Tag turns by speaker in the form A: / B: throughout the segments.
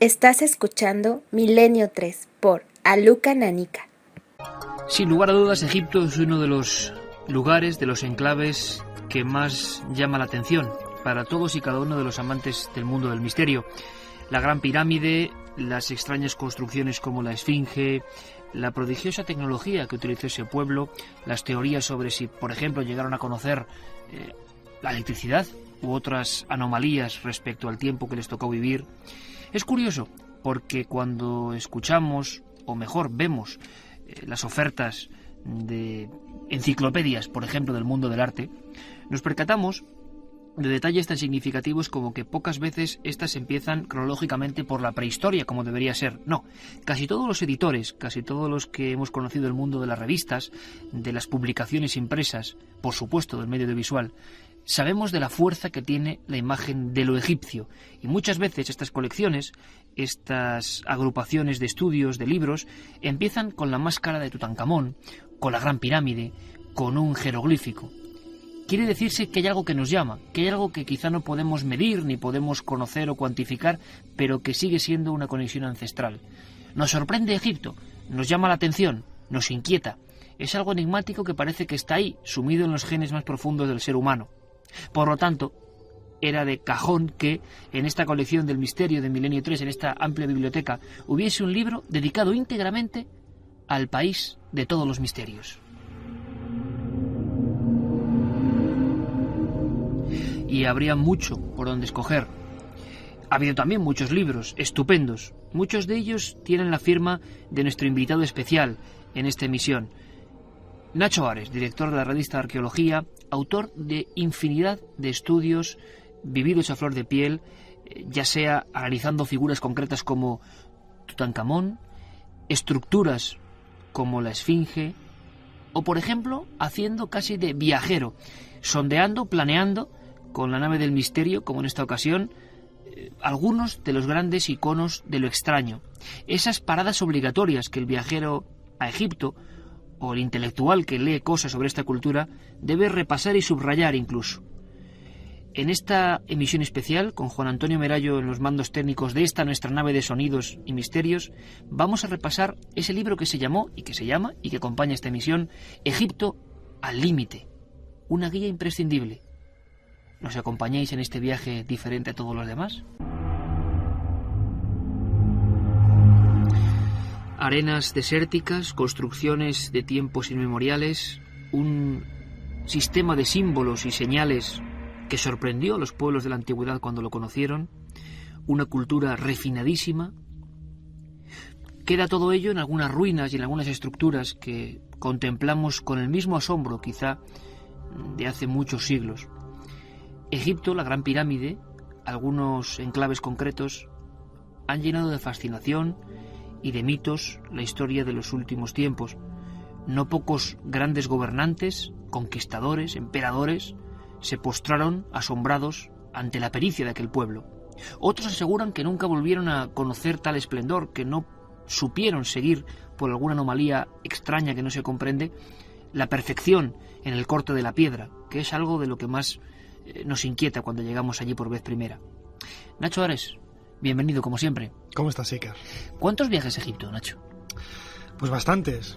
A: Estás escuchando Milenio 3 por Aluka Nanika.
B: Sin lugar a dudas, Egipto es uno de los lugares, de los enclaves que más llama la atención para todos y cada uno de los amantes del mundo del misterio. La Gran Pirámide, las extrañas construcciones como la Esfinge, la prodigiosa tecnología que utilizó ese pueblo, las teorías sobre si, por ejemplo, llegaron a conocer la electricidad u otras anomalías respecto al tiempo que les tocó vivir. Es curioso porque cuando escuchamos, o mejor vemos, las ofertas de enciclopedias, por ejemplo, del mundo del arte, nos percatamos de detalles tan significativos como que pocas veces estas empiezan cronológicamente por la prehistoria, como debería ser. No, casi todos los editores, casi todos los que hemos conocido el mundo de las revistas, de las publicaciones impresas, por supuesto del medio audiovisual, sabemos de la fuerza que tiene la imagen de lo egipcio, y muchas veces estas colecciones, estas agrupaciones de estudios, de libros, empiezan con la máscara de Tutankamón, con la Gran Pirámide, con un jeroglífico. Quiere decirse que hay algo que nos llama, que hay algo que quizá no podemos medir, ni podemos conocer o cuantificar, pero que sigue siendo una conexión ancestral. Nos sorprende Egipto, nos llama la atención, nos inquieta. Es algo enigmático que parece que está ahí, sumido en los genes más profundos del ser humano. Por lo tanto, era de cajón que en esta colección del misterio de Milenio 3, en esta amplia biblioteca, hubiese un libro dedicado íntegramente al país de todos los misterios. Y habría mucho por donde escoger. Ha habido también muchos libros estupendos. Muchos de ellos tienen la firma de nuestro invitado especial en esta emisión, Nacho Ares, director de la revista Arqueología, autor de infinidad de estudios vividos a flor de piel, ya sea analizando figuras concretas como Tutankamón, estructuras como la Esfinge, o por ejemplo, haciendo casi de viajero, sondeando, planeando, con la nave del misterio, como en esta ocasión, algunos de los grandes iconos de lo extraño. Esas paradas obligatorias que el viajero a Egipto, o el intelectual que lee cosas sobre esta cultura, debe repasar y subrayar incluso. En esta emisión especial, con Juan Antonio Merallo en los mandos técnicos de esta nuestra nave de sonidos y misterios, vamos a repasar ese libro que se llamó, y que se llama, y que acompaña esta emisión, Egipto al límite. Una guía imprescindible. ¿Nos acompañáis en este viaje diferente a todos los demás? Arenas desérticas, construcciones de tiempos inmemoriales, un sistema de símbolos y señales que sorprendió a los pueblos de la antigüedad cuando lo conocieron, una cultura refinadísima. Queda todo ello en algunas ruinas y en algunas estructuras que contemplamos con el mismo asombro, quizá, de hace muchos siglos. Egipto, la Gran Pirámide, algunos enclaves concretos, han llenado de fascinación y de mitos la historia de los últimos tiempos. No pocos grandes gobernantes, conquistadores, emperadores, se postraron asombrados ante la pericia de aquel pueblo. Otros aseguran que nunca volvieron a conocer tal esplendor, que no supieron seguir, por alguna anomalía extraña que no se comprende, la perfección en el corte de la piedra, que es algo de lo que más nos inquieta cuando llegamos allí por vez primera. Nacho Ares, bienvenido como siempre.
C: ¿Cómo estás, Iker?
B: ¿Cuántos viajes a Egipto, Nacho?
C: Pues bastantes,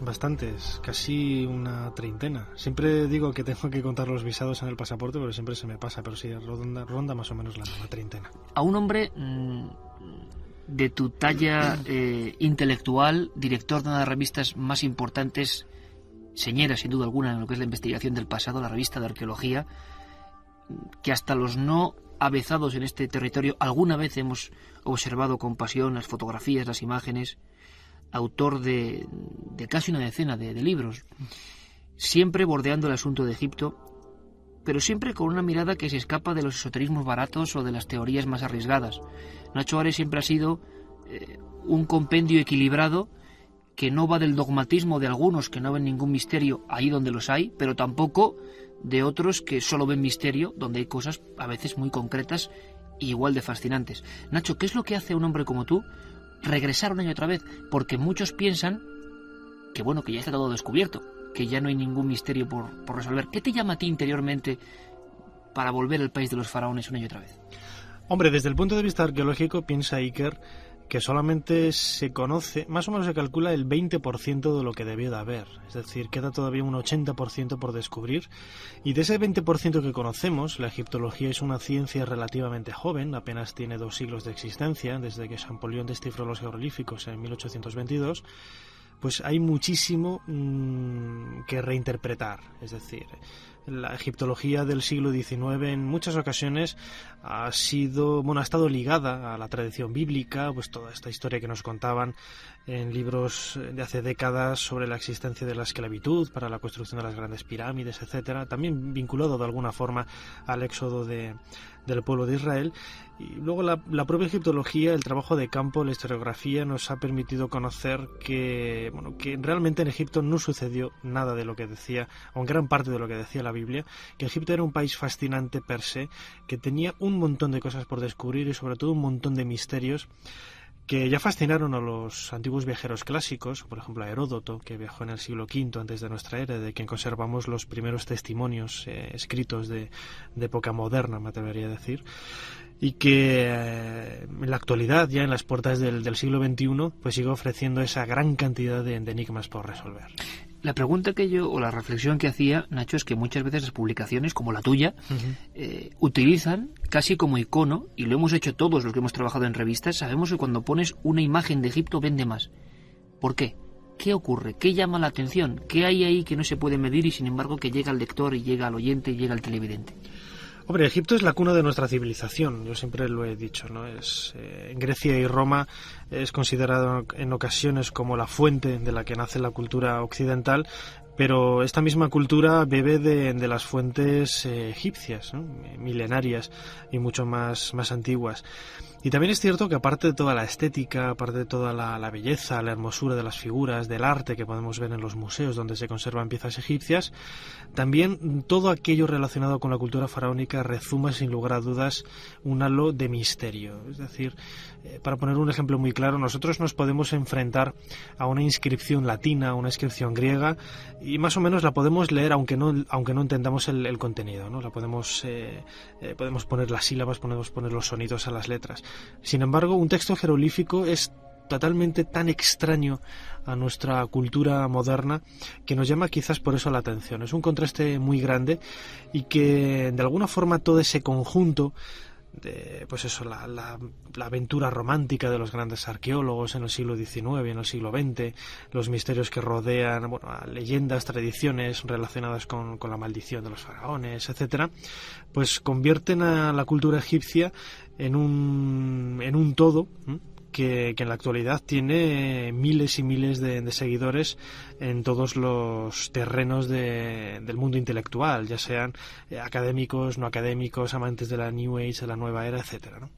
C: casi una treintena. Siempre digo que tengo que contar los visados en el pasaporte, pero siempre se me pasa, pero sí, ronda más o menos la treintena.
B: A un hombre de tu talla intelectual, director de una de las revistas más importantes, señera sin duda alguna en lo que es la investigación del pasado, la revista de Arqueología, que hasta los no avezados en este territorio alguna vez hemos observado con pasión las fotografías, las imágenes, autor de casi una decena de libros, siempre bordeando el asunto de Egipto, pero siempre con una mirada que se escapa de los esoterismos baratos o de las teorías más arriesgadas. Nacho Ares siempre ha sido un compendio equilibrado que no va del dogmatismo de algunos que no ven ningún misterio ahí donde los hay, pero tampoco de otros que solo ven misterio donde hay cosas a veces muy concretas e igual de fascinantes. Nacho, ¿qué es lo que hace a un hombre como tú regresar un año otra vez? Porque muchos piensan que bueno, que ya está todo descubierto, que ya no hay ningún misterio por resolver. ¿Qué te llama a ti interiormente para volver al país de los faraones una y otra vez?
C: Hombre, desde el punto de vista arqueológico, piensa Iker que solamente se conoce, más o menos se calcula el 20% de lo que debió de haber. Es decir, queda todavía un 80% por descubrir. Y de ese 20% que conocemos, la egiptología es una ciencia relativamente joven, apenas tiene 2 siglos de existencia, desde que Champollion descifró los jeroglíficos en 1822, pues hay muchísimo que reinterpretar. Es decir, la egiptología del siglo XIX en muchas ocasiones ha estado ligada a la tradición bíblica, pues toda esta historia que nos contaban en libros de hace décadas sobre la existencia de la esclavitud para la construcción de las grandes pirámides, etcétera, también vinculado de alguna forma al éxodo del pueblo de Israel. Y luego la propia egiptología, el trabajo de campo, la historiografía nos ha permitido conocer que realmente en Egipto no sucedió nada de lo que decía, o en gran parte de lo que decía la Biblia, que Egipto era un país fascinante per se, que tenía un montón de cosas por descubrir y sobre todo un montón de misterios que ya fascinaron a los antiguos viajeros clásicos, por ejemplo a Heródoto, que viajó en el siglo V antes de nuestra era, de quien conservamos los primeros testimonios escritos de época moderna, me atrevería a decir, y que en la actualidad, ya en las puertas del siglo XXI, pues sigue ofreciendo esa gran cantidad de enigmas por resolver.
B: La pregunta o la reflexión que hacía, Nacho, es que muchas veces las publicaciones, como la tuya, utilizan casi como icono, y lo hemos hecho todos los que hemos trabajado en revistas, sabemos que cuando pones una imagen de Egipto vende más. ¿Por qué? ¿Qué ocurre? ¿Qué llama la atención? ¿Qué hay ahí que no se puede medir y sin embargo que llega al lector y llega al oyente y llega al televidente?
C: Hombre, Egipto es la cuna de nuestra civilización, yo siempre lo he dicho, ¿no? En Grecia y Roma es considerado en ocasiones como la fuente de la que nace la cultura occidental, pero esta misma cultura bebe de las fuentes egipcias, ¿no? Milenarias y mucho más antiguas. Y también es cierto que aparte de toda la estética, aparte de toda la belleza, la hermosura de las figuras, del arte que podemos ver en los museos donde se conservan piezas egipcias, también todo aquello relacionado con la cultura faraónica rezuma sin lugar a dudas un halo de misterio. Es decir, para poner un ejemplo muy claro, nosotros nos podemos enfrentar a una inscripción latina, a una inscripción griega, y más o menos la podemos leer aunque no entendamos el contenido, ¿no? La podemos poner las sílabas, podemos poner los sonidos a las letras. Sin embargo, un texto jeroglífico es totalmente tan extraño a nuestra cultura moderna que nos llama quizás por eso la atención. Es un contraste muy grande y que de alguna forma todo ese conjunto de, pues eso, la aventura romántica de los grandes arqueólogos en el siglo XIX y en el siglo XX, los misterios que rodean, a leyendas, tradiciones relacionadas con la maldición de los faraones, etcétera, pues convierten a la cultura egipcia en un todo que en la actualidad tiene miles y miles de seguidores en todos los terrenos del mundo intelectual, ya sean académicos, no académicos, amantes de la New Age, de la nueva era, etcétera, ¿no?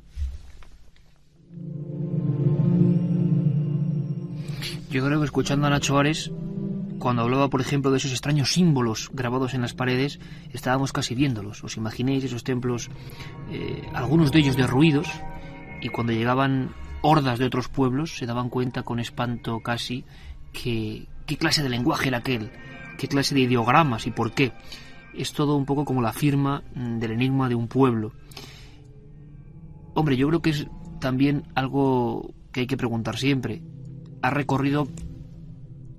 B: Yo creo que escuchando a Nacho Ares, cuando hablaba, por ejemplo, de esos extraños símbolos grabados en las paredes, estábamos casi viéndolos. ¿Os imaginéis esos templos, algunos de ellos derruidos, y cuando llegaban hordas de otros pueblos se daban cuenta con espanto casi qué clase de lenguaje era aquel, qué clase de ideogramas y por qué? Es todo un poco como la firma del enigma de un pueblo. Hombre, yo creo que es también algo que hay que preguntar siempre. Ha recorrido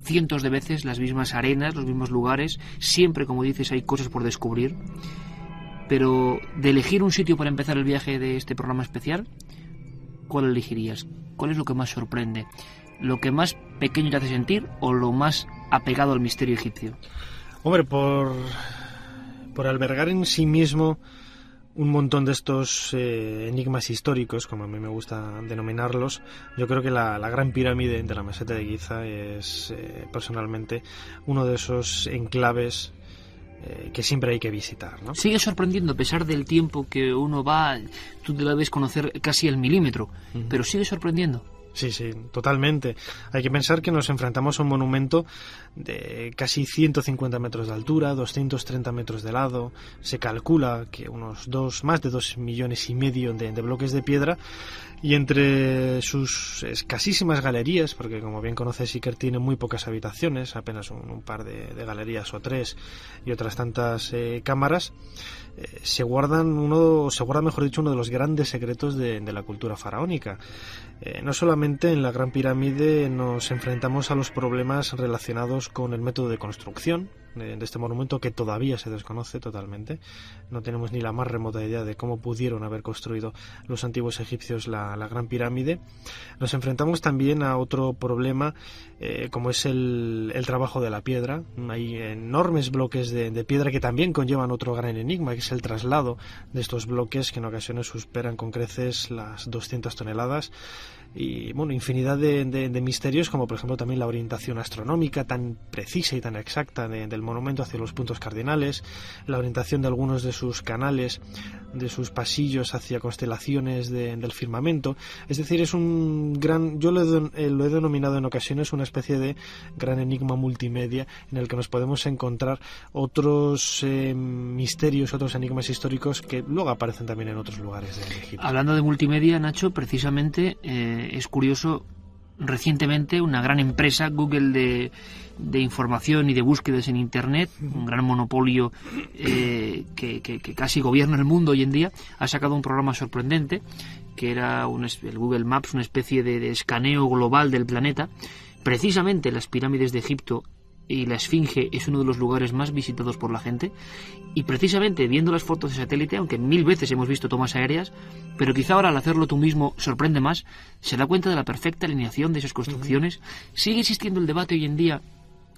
B: cientos de veces las mismas arenas, los mismos lugares, siempre, como dices, hay cosas por descubrir, pero de elegir un sitio para empezar el viaje de este programa especial, ¿cuál elegirías? ¿Cuál es lo que más sorprende? ¿Lo que más pequeño te hace sentir o lo más apegado al misterio egipcio?
C: Hombre, por albergar en sí mismo un montón de estos enigmas históricos, como a mí me gusta denominarlos, yo creo que la Gran Pirámide de la Meseta de Giza es personalmente uno de esos enclaves que siempre hay que visitar, ¿no?
B: Sigue sorprendiendo a pesar del tiempo que uno va, tú te la ves conocer casi al milímetro, pero sigue sorprendiendo.
C: Sí, sí, totalmente. Hay que pensar que nos enfrentamos a un monumento de casi 150 metros de altura, 230 metros de lado. Se calcula que más de 2,5 millones de bloques de piedra, y entre sus escasísimas galerías, porque como bien conoces, Iker tiene muy pocas habitaciones, apenas un par de galerías o 3, y otras tantas cámaras, se guarda, mejor dicho, uno de los grandes secretos de la cultura faraónica. No solamente en la Gran Pirámide nos enfrentamos a los problemas relacionados con el método de construcción de este monumento, que todavía se desconoce totalmente. No tenemos ni la más remota idea de cómo pudieron haber construido los antiguos egipcios la Gran Pirámide. Nos enfrentamos también a otro problema, como es el trabajo de la piedra. Hay enormes bloques de piedra que también conllevan otro gran enigma, que es el traslado de estos bloques, que en ocasiones superan con creces las 200 toneladas. Y bueno, infinidad de misterios, como por ejemplo también la orientación astronómica tan precisa y tan exacta del monumento hacia los puntos cardinales, la orientación de algunos de sus canales, de sus pasillos hacia constelaciones del firmamento. Es decir, es un gran, yo lo he denominado en ocasiones una especie de gran enigma multimedia, en el que nos podemos encontrar otros misterios, otros enigmas históricos que luego aparecen también en otros lugares de Egipto.
B: Hablando de multimedia, Nacho, precisamente es curioso, recientemente una gran empresa, Google, de información y de búsquedas en Internet, un gran monopolio que casi gobierna el mundo hoy en día, ha sacado un programa sorprendente, que era el Google Maps, una especie de escaneo global del planeta. Precisamente las pirámides de Egipto y la Esfinge es uno de los lugares más visitados por la gente, y precisamente viendo las fotos de satélite, aunque 1000 veces hemos visto tomas aéreas, pero quizá ahora al hacerlo tú mismo sorprende más, se da cuenta de la perfecta alineación de esas construcciones. Sigue existiendo el debate hoy en día,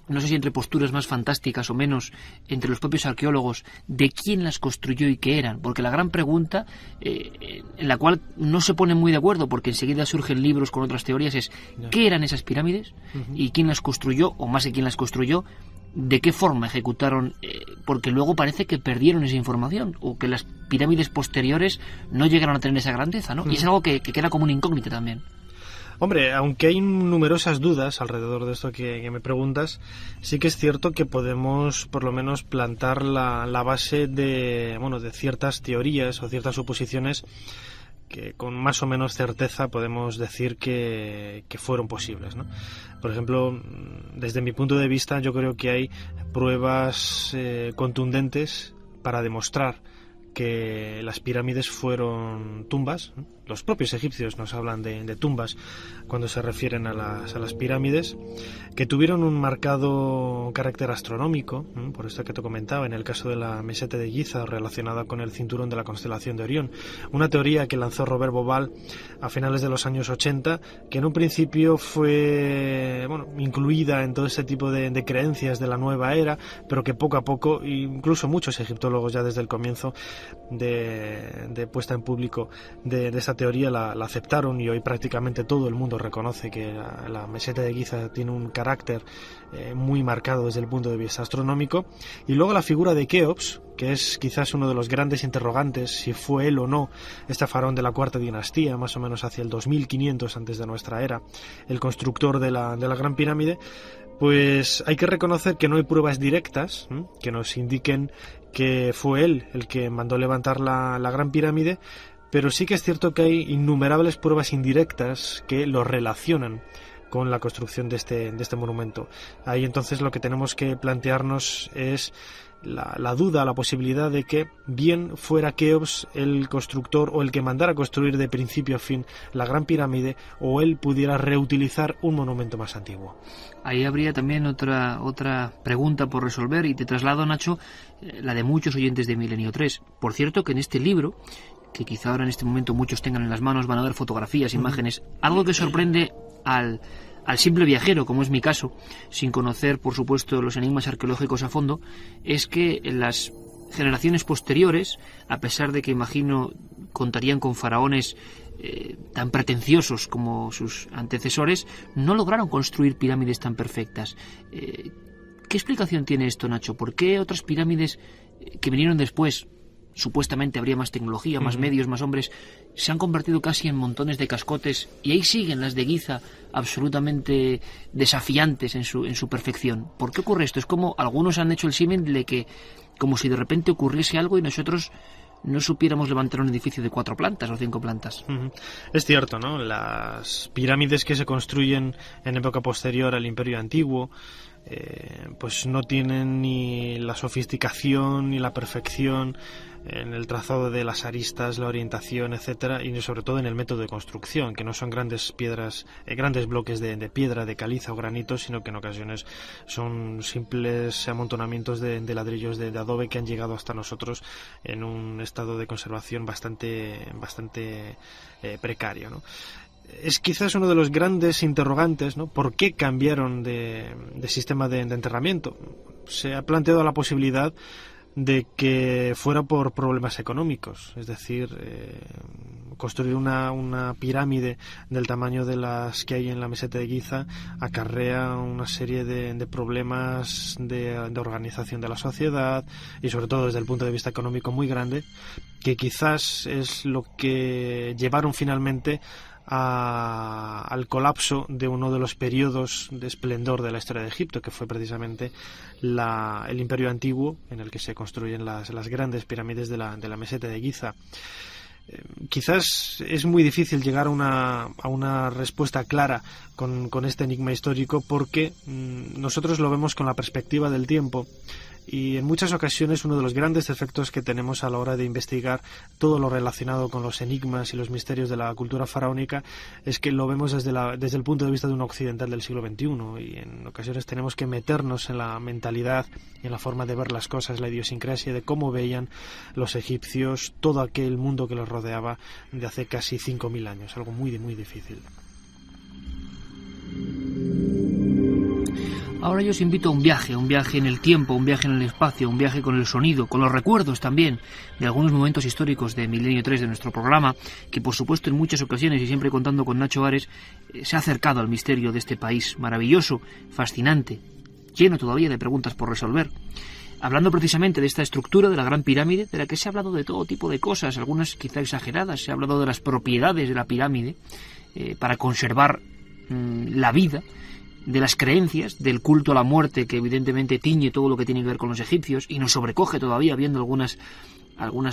B: no sé si entre posturas más fantásticas o menos, entre los propios arqueólogos, de quién las construyó y qué eran, porque la gran pregunta, en la cual no se ponen muy de acuerdo, porque enseguida surgen libros con otras teorías, es ¿qué eran esas pirámides? ¿Y quién las construyó? O más de quién las construyó, ¿de qué forma ejecutaron? Porque luego parece que perdieron esa información, o que las pirámides posteriores no llegaron a tener esa grandeza, ¿no? Y es algo que queda como una incógnita también.
C: Hombre, aunque hay numerosas dudas alrededor de esto que me preguntas, sí que es cierto que podemos por lo menos plantar la base de ciertas teorías o ciertas suposiciones que con más o menos certeza podemos decir que fueron posibles, ¿no? Por ejemplo, desde mi punto de vista, yo creo que hay pruebas contundentes para demostrar que las pirámides fueron tumbas. Los propios egipcios nos hablan de tumbas cuando se refieren a las pirámides, que tuvieron un marcado carácter astronómico, por esto que te comentaba, en el caso de la meseta de Giza, relacionada con el cinturón de la constelación de Orión, una teoría que lanzó Robert Bauval a finales de los años 80, que en un principio fue incluida en todo ese tipo de creencias de la nueva era, pero que poco a poco, incluso muchos egiptólogos ya desde el comienzo de puesta en público de esta teoría la aceptaron, y hoy prácticamente todo el mundo reconoce que la meseta de Giza tiene un carácter muy marcado desde el punto de vista astronómico. Y luego la figura de Keops, que es quizás uno de los grandes interrogantes, si fue él o no este faraón de la cuarta dinastía, más o menos hacia el 2500 antes de nuestra era, el constructor de la Gran Pirámide. Pues hay que reconocer que no hay pruebas directas que nos indiquen que fue él el que mandó levantar la Gran Pirámide, pero sí que es cierto que hay innumerables pruebas indirectas que lo relacionan con la construcción de este monumento. Ahí entonces lo que tenemos que plantearnos es la duda, la posibilidad de que bien fuera Keops el constructor o el que mandara construir de principio a fin la Gran Pirámide, o él pudiera reutilizar un monumento más antiguo.
B: Ahí habría también otra pregunta por resolver, y te traslado, Nacho, la de muchos oyentes de Milenio 3. Por cierto, que en este libro, que quizá ahora en este momento muchos tengan en las manos, van a ver fotografías, imágenes, algo que sorprende al simple viajero, como es mi caso, sin conocer, por supuesto, los enigmas arqueológicos a fondo, es que las generaciones posteriores, a pesar de que imagino contarían con faraones tan pretenciosos como sus antecesores, no lograron construir pirámides tan perfectas. ¿Qué explicación tiene esto, Nacho? ¿Por qué otras pirámides que vinieron después, supuestamente habría más tecnología, más medios, más hombres, se han convertido casi en montones de cascotes, y ahí siguen las de Giza absolutamente desafiantes en su perfección. ¿Por qué ocurre esto? Es como algunos han hecho el símil de que como si de repente ocurriese algo y nosotros no supiéramos levantar un edificio de 4 plantas o 5 plantas.
C: Es cierto, ¿no? Las pirámides que se construyen en época posterior al Imperio Antiguo pues no tienen ni la sofisticación ni la perfección en el trazado de las aristas, la orientación, etcétera, y sobre todo en el método de construcción, que no son grandes piedras, grandes bloques de piedra, de caliza o granito, sino que en ocasiones son simples amontonamientos de ladrillos de adobe que han llegado hasta nosotros en un estado de conservación bastante precario, ¿no? Es quizás uno de los grandes interrogantes, ¿no? ¿Por qué cambiaron de sistema de enterramiento? Se ha planteado la posibilidad de que fuera por problemas económicos, es decir, construir una pirámide del tamaño de las que hay en la meseta de Giza acarrea una serie de problemas de organización de la sociedad y sobre todo desde el punto de vista económico muy grande, que quizás es lo que llevaron finalmente al colapso de uno de los periodos de esplendor de la historia de Egipto, que fue precisamente el Imperio Antiguo, en el que se construyen las grandes pirámides de la meseta de Giza. Quizás es muy difícil llegar a una respuesta clara con este enigma histórico, porque nosotros lo vemos con la perspectiva del tiempo, y en muchas ocasiones uno de los grandes defectos que tenemos a la hora de investigar todo lo relacionado con los enigmas y los misterios de la cultura faraónica es que lo vemos desde el punto de vista de un occidental del siglo XXI, y en ocasiones tenemos que meternos en la mentalidad y en la forma de ver las cosas, la idiosincrasia de cómo veían los egipcios todo aquel mundo que los rodeaba de hace casi 5.000 años, algo muy, muy difícil.
B: Ahora yo os invito a un viaje en el tiempo, un viaje en el espacio, un viaje con el sonido, con los recuerdos también de algunos momentos históricos de Milenio 3 de nuestro programa, que por supuesto en muchas ocasiones y siempre contando con Nacho Ares, se ha acercado al misterio de este país maravilloso, fascinante, lleno todavía de preguntas por resolver. Hablando precisamente de esta estructura de la Gran Pirámide, de la que se ha hablado de todo tipo de cosas, algunas quizá exageradas, se ha hablado de las propiedades de la pirámide para conservar la vida, de las creencias, del culto a la muerte que evidentemente tiñe todo lo que tiene que ver con los egipcios y nos sobrecoge todavía viendo algunas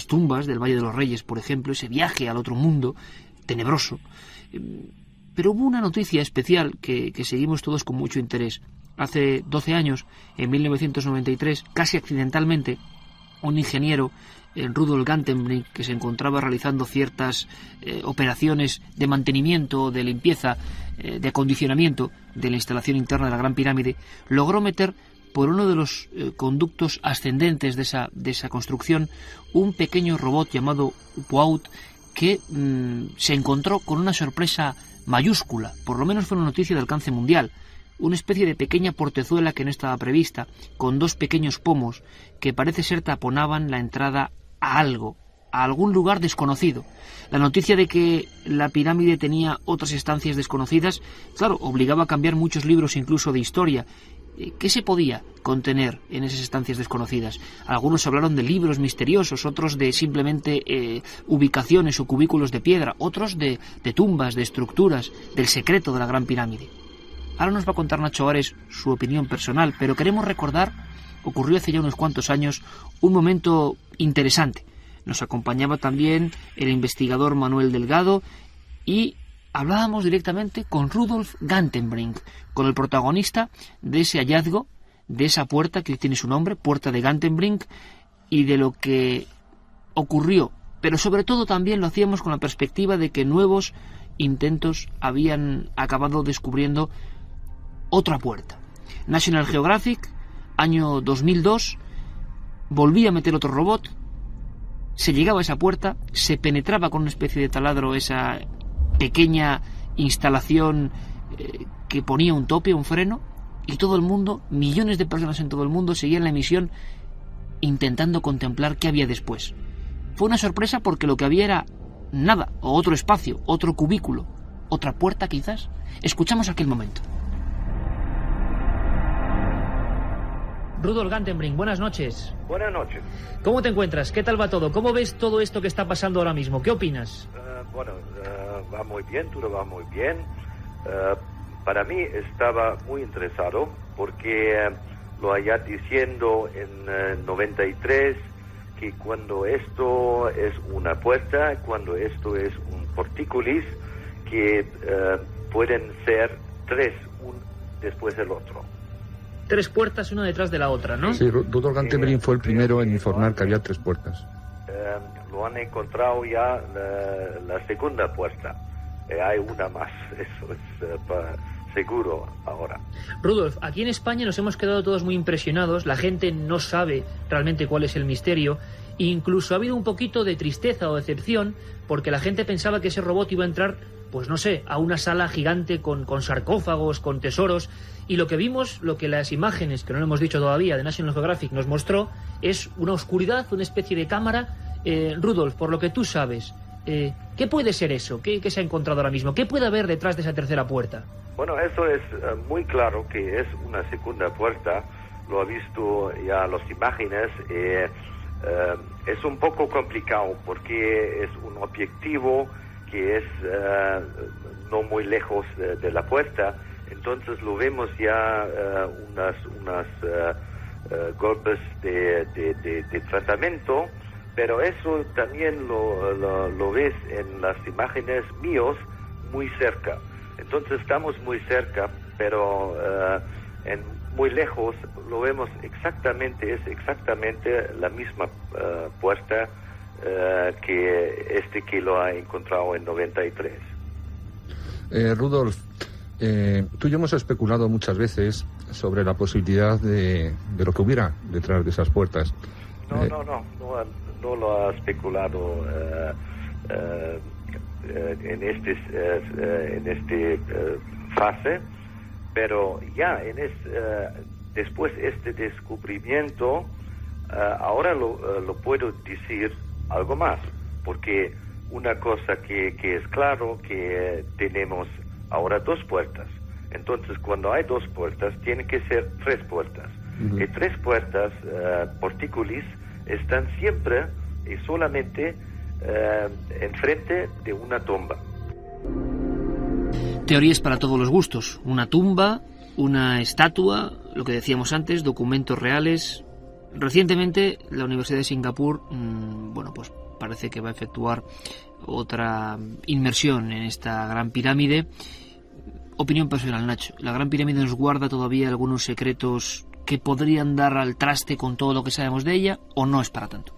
B: tumbas del Valle de los Reyes, por ejemplo, ese viaje al otro mundo tenebroso. Pero hubo una noticia especial que seguimos todos con mucho interés. Hace 12 años, en 1993, casi accidentalmente, un ingeniero, Rudolf Gantenbrink, que se encontraba realizando ciertas operaciones de mantenimiento, de limpieza, de acondicionamiento de la instalación interna de la Gran Pirámide, logró meter por uno de los conductos ascendentes de esa construcción un pequeño robot llamado Upuaut que se encontró con una sorpresa mayúscula, por lo menos fue una noticia de alcance mundial. Una especie de pequeña portezuela que no estaba prevista, con 2 pequeños pomos que parece ser taponaban la entrada a algo, a algún lugar desconocido. La noticia de que la pirámide tenía otras estancias desconocidas, claro, obligaba a cambiar muchos libros incluso de historia. ¿Qué se podía contener en esas estancias desconocidas? Algunos hablaron de libros misteriosos, otros de simplemente ubicaciones o cubículos de piedra, otros de tumbas, de estructuras, del secreto de la Gran Pirámide. Ahora nos va a contar Nacho Ares su opinión personal, pero queremos recordar, ocurrió hace ya unos cuantos años, un momento interesante. Nos acompañaba también el investigador Manuel Delgado y hablábamos directamente con Rudolf Gantenbrink, con el protagonista de ese hallazgo, de esa puerta que hoy tiene su nombre, Puerta de Gantenbrink, y de lo que ocurrió. Pero sobre todo también lo hacíamos con la perspectiva de que nuevos intentos habían acabado descubriendo otra puerta. National Geographic, año 2002, volvía a meter otro robot, se llegaba a esa puerta, se penetraba con una especie de taladro esa pequeña instalación que ponía un tope, un freno, y todo el mundo, millones de personas en todo el mundo, seguían la emisión intentando contemplar qué había después. Fue una sorpresa porque lo que había era nada, o otro espacio, otro cubículo, otra puerta quizás. Escuchamos aquel momento. Rudolf Gantenbrink, buenas noches.
D: Buenas noches.
B: ¿Cómo te encuentras? ¿Qué tal va todo? ¿Cómo ves todo esto que está pasando ahora mismo? ¿Qué opinas?
D: Va muy bien, todo va muy bien. Para mí estaba muy interesado porque lo allá diciendo en 93 que cuando esto es una puerta, cuando esto es un portícolis, que pueden ser tres, un después del otro.
B: Tres puertas, una detrás de la otra, ¿no?
E: Sí, Rudolf Gantenbrink fue el primero en informar que había tres puertas.
D: Lo han encontrado ya la segunda puerta. Hay una más, eso es seguro ahora.
B: Rudolf, aquí en España nos hemos quedado todos muy impresionados. La gente no sabe realmente cuál es el misterio. Incluso ha habido un poquito de tristeza o decepción porque la gente pensaba que ese robot iba a entrar, pues no sé, a una sala gigante con sarcófagos, con tesoros. Y lo que vimos, lo que las imágenes, que no lo hemos dicho todavía, de National Geographic nos mostró, es una oscuridad, una especie de cámara. Rudolf, por lo que tú sabes, ¿qué puede ser eso? ¿Qué se ha encontrado ahora mismo? ¿Qué puede haber detrás de esa tercera puerta?
D: Bueno, eso es muy claro que es una segunda puerta. Lo ha visto ya las imágenes. Es un poco complicado porque es un objetivo que es no muy lejos de la puerta. Entonces lo vemos ya unas golpes de tratamiento, pero eso también lo ves en las imágenes míos muy cerca. Entonces estamos muy cerca, pero muy lejos lo vemos exactamente, es exactamente la misma puerta que lo ha encontrado en 93.
E: Rudolf, tú y yo hemos especulado muchas veces sobre la posibilidad de lo que hubiera detrás de esas puertas.
D: No lo ha especulado en este fase, pero ya después este descubrimiento, ahora lo puedo decir algo más, porque una cosa que es claro, que tenemos ahora dos puertas. Entonces, cuando hay dos puertas, tienen que ser tres puertas. Y tres puertas, portícolis, están siempre y solamente enfrente de una tumba.
B: Teorías para todos los gustos. Una tumba, una estatua, lo que decíamos antes, documentos reales. Recientemente, la Universidad de Singapur, pues parece que va a efectuar otra inmersión en esta Gran Pirámide. Opinión personal, Nacho. ¿La Gran Pirámide nos guarda todavía algunos secretos que podrían dar al traste con todo lo que sabemos de ella, o no es para tanto?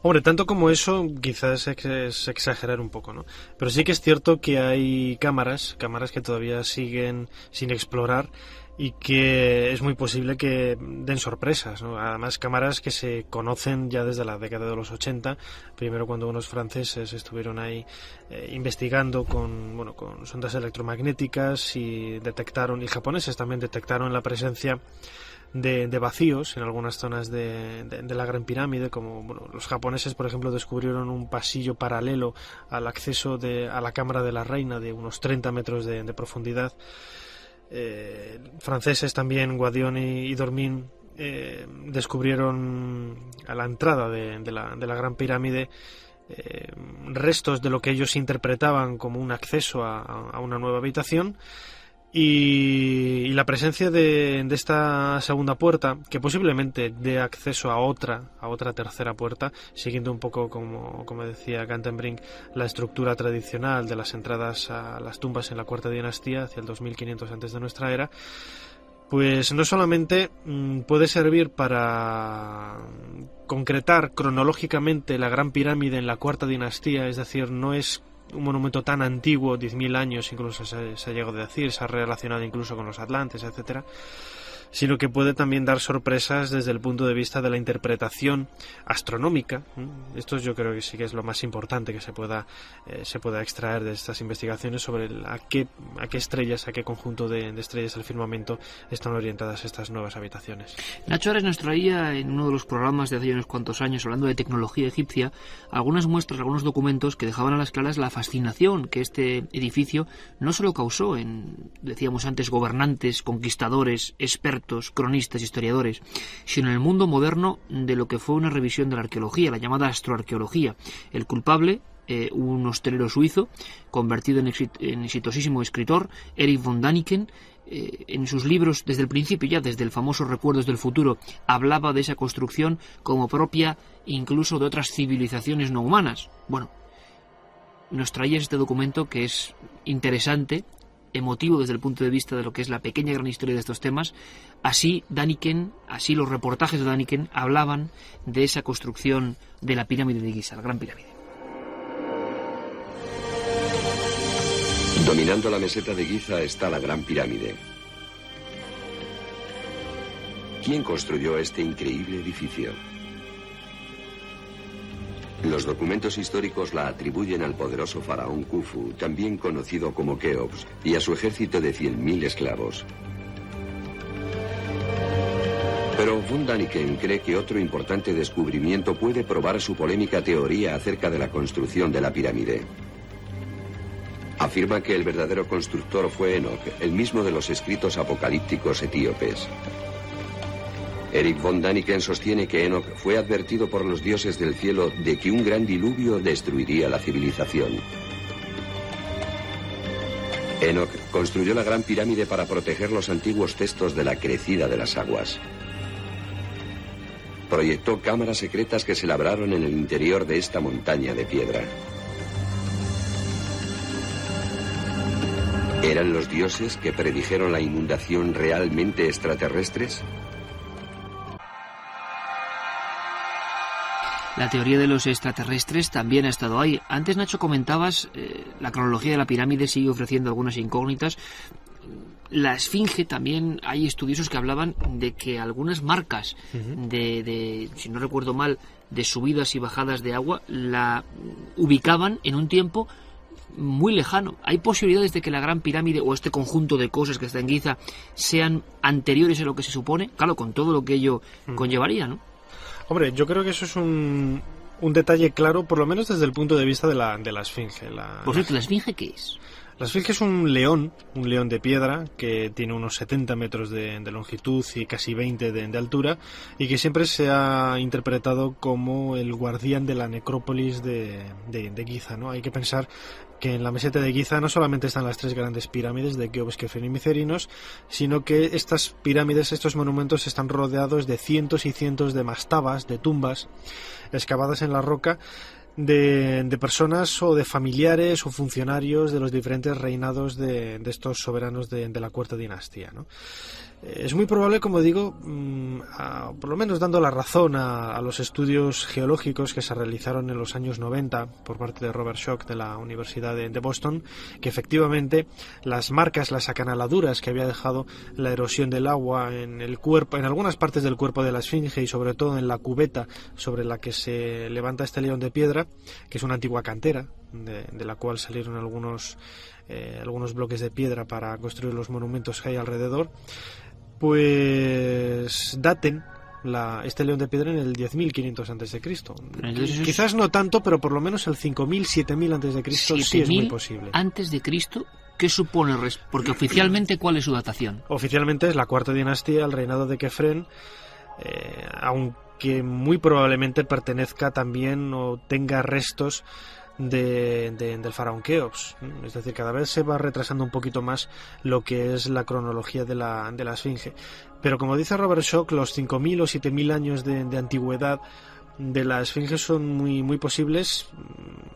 C: Hombre, tanto como eso quizás es exagerar un poco, ¿no? Pero sí que es cierto que hay cámaras que todavía siguen sin explorar y que es muy posible que den sorpresas, ¿no? Además, cámaras que se conocen ya desde la década de los 80, primero cuando unos franceses estuvieron ahí investigando con sondas electromagnéticas y japoneses también detectaron la presencia de vacíos en algunas zonas de la Gran Pirámide, como los japoneses, por ejemplo, descubrieron un pasillo paralelo al acceso a la Cámara de la Reina de unos 30 metros de profundidad. Franceses también, Guadioni y Dormin, descubrieron a la entrada de la Gran Pirámide restos de lo que ellos interpretaban como un acceso a una nueva habitación. Y la presencia de esta segunda puerta, que posiblemente dé acceso a otra tercera puerta, siguiendo un poco, como decía Gantenbrink, la estructura tradicional de las entradas a las tumbas en la Cuarta Dinastía, hacia el 2500 antes de nuestra era, pues no solamente puede servir para concretar cronológicamente la Gran Pirámide en la Cuarta Dinastía, es decir, no es un monumento tan antiguo, 10.000 años incluso se ha llegado a decir, se ha relacionado incluso con los atlantes, etcétera, sino que puede también dar sorpresas desde el punto de vista de la interpretación astronómica. Esto yo creo que sí que es lo más importante que se pueda extraer de estas investigaciones sobre a qué estrellas, a qué conjunto de estrellas del firmamento están orientadas estas nuevas habitaciones.
B: Nacho Ares nos traía en uno de los programas de hace unos cuantos años, hablando de tecnología egipcia, algunas muestras, algunos documentos que dejaban a las claras la fascinación que este edificio no solo causó en, decíamos antes, gobernantes, conquistadores, expertos expertos, cronistas, historiadores, sino en el mundo moderno de lo que fue una revisión de la arqueología, la llamada astroarqueología. El culpable, un hostelero suizo, convertido en exitosísimo escritor, Erich von Däniken, en sus libros, desde el principio, ya desde el famoso Recuerdos del Futuro, hablaba de esa construcción como propia incluso de otras civilizaciones no humanas. Bueno, nos traía este documento que es interesante, emotivo desde el punto de vista de lo que es la pequeña gran historia de estos temas. Así los reportajes de Däniken hablaban de esa construcción de la pirámide de Giza, la Gran Pirámide.
F: Dominando la meseta de Giza está la Gran Pirámide. ¿Quién construyó este increíble edificio? Los documentos históricos la atribuyen al poderoso faraón Khufu, también conocido como Keops, y a su ejército de 100.000 esclavos. Pero von Däniken cree que otro importante descubrimiento puede probar su polémica teoría acerca de la construcción de la pirámide. Afirma que el verdadero constructor fue Enoch, el mismo de los escritos apocalípticos etíopes. Erich von Däniken sostiene que Enoch fue advertido por los dioses del cielo de que un gran diluvio destruiría la civilización. Enoch construyó la Gran Pirámide para proteger los antiguos textos de la crecida de las aguas. Proyectó cámaras secretas que se labraron en el interior de esta montaña de piedra. ¿Eran los dioses que predijeron la inundación realmente extraterrestres?
B: La teoría de los extraterrestres también ha estado ahí. Antes, Nacho, comentabas, la cronología de la pirámide sigue ofreciendo algunas incógnitas. La Esfinge también, hay estudiosos que hablaban de que algunas marcas de, si no recuerdo mal, de subidas y bajadas de agua, la ubicaban en un tiempo muy lejano. ¿Hay posibilidades de que la Gran Pirámide o este conjunto de cosas que está en Giza sean anteriores a lo que se supone? Claro, con todo lo que ello conllevaría, ¿no?
C: Hombre, yo creo que eso es un detalle claro, por lo menos desde el punto de vista de la Esfinge.
B: Por cierto, ¿la Esfinge qué es?
C: La Esfinge es un león de piedra que tiene unos 70 metros de longitud y casi 20 de altura, y que siempre se ha interpretado como el guardián de la necrópolis de Giza, ¿no? Hay que pensar que en la meseta de Giza no solamente están las tres grandes pirámides de Keops, Kefren y Mycerinos, sino que estas pirámides, estos monumentos, están rodeados de cientos y cientos de mastabas, de tumbas excavadas en la roca, de personas o de familiares o funcionarios de los diferentes reinados de estos soberanos de la cuarta dinastía, ¿no? Es muy probable, como digo, por lo menos dando la razón a los estudios geológicos que se realizaron en los años 90 por parte de Robert Schoch de la Universidad de Boston, que efectivamente las marcas, las acanaladuras que había dejado la erosión del agua en el cuerpo, en algunas partes del cuerpo de la Esfinge y sobre todo en la cubeta sobre la que se levanta este león de piedra, que es una antigua cantera de la cual salieron algunos bloques de piedra para construir los monumentos que hay alrededor, pues daten este león de piedra en el 10.500 a.C. Quizás no tanto, pero por lo menos el 5.000, 7.000 a.C. sí es muy posible.
B: ¿Antes de Cristo? ¿Qué supone? Porque oficialmente, ¿cuál es su datación?
C: Oficialmente es la cuarta dinastía, el reinado de Kefren, aunque muy probablemente pertenezca también o tenga restos del faraón Keops. Es decir, cada vez se va retrasando un poquito más lo que es la cronología de la Esfinge. Pero como dice Robert Schoch, los 5.000 o 7.000 años de antigüedad de la Esfinge son muy, muy posibles,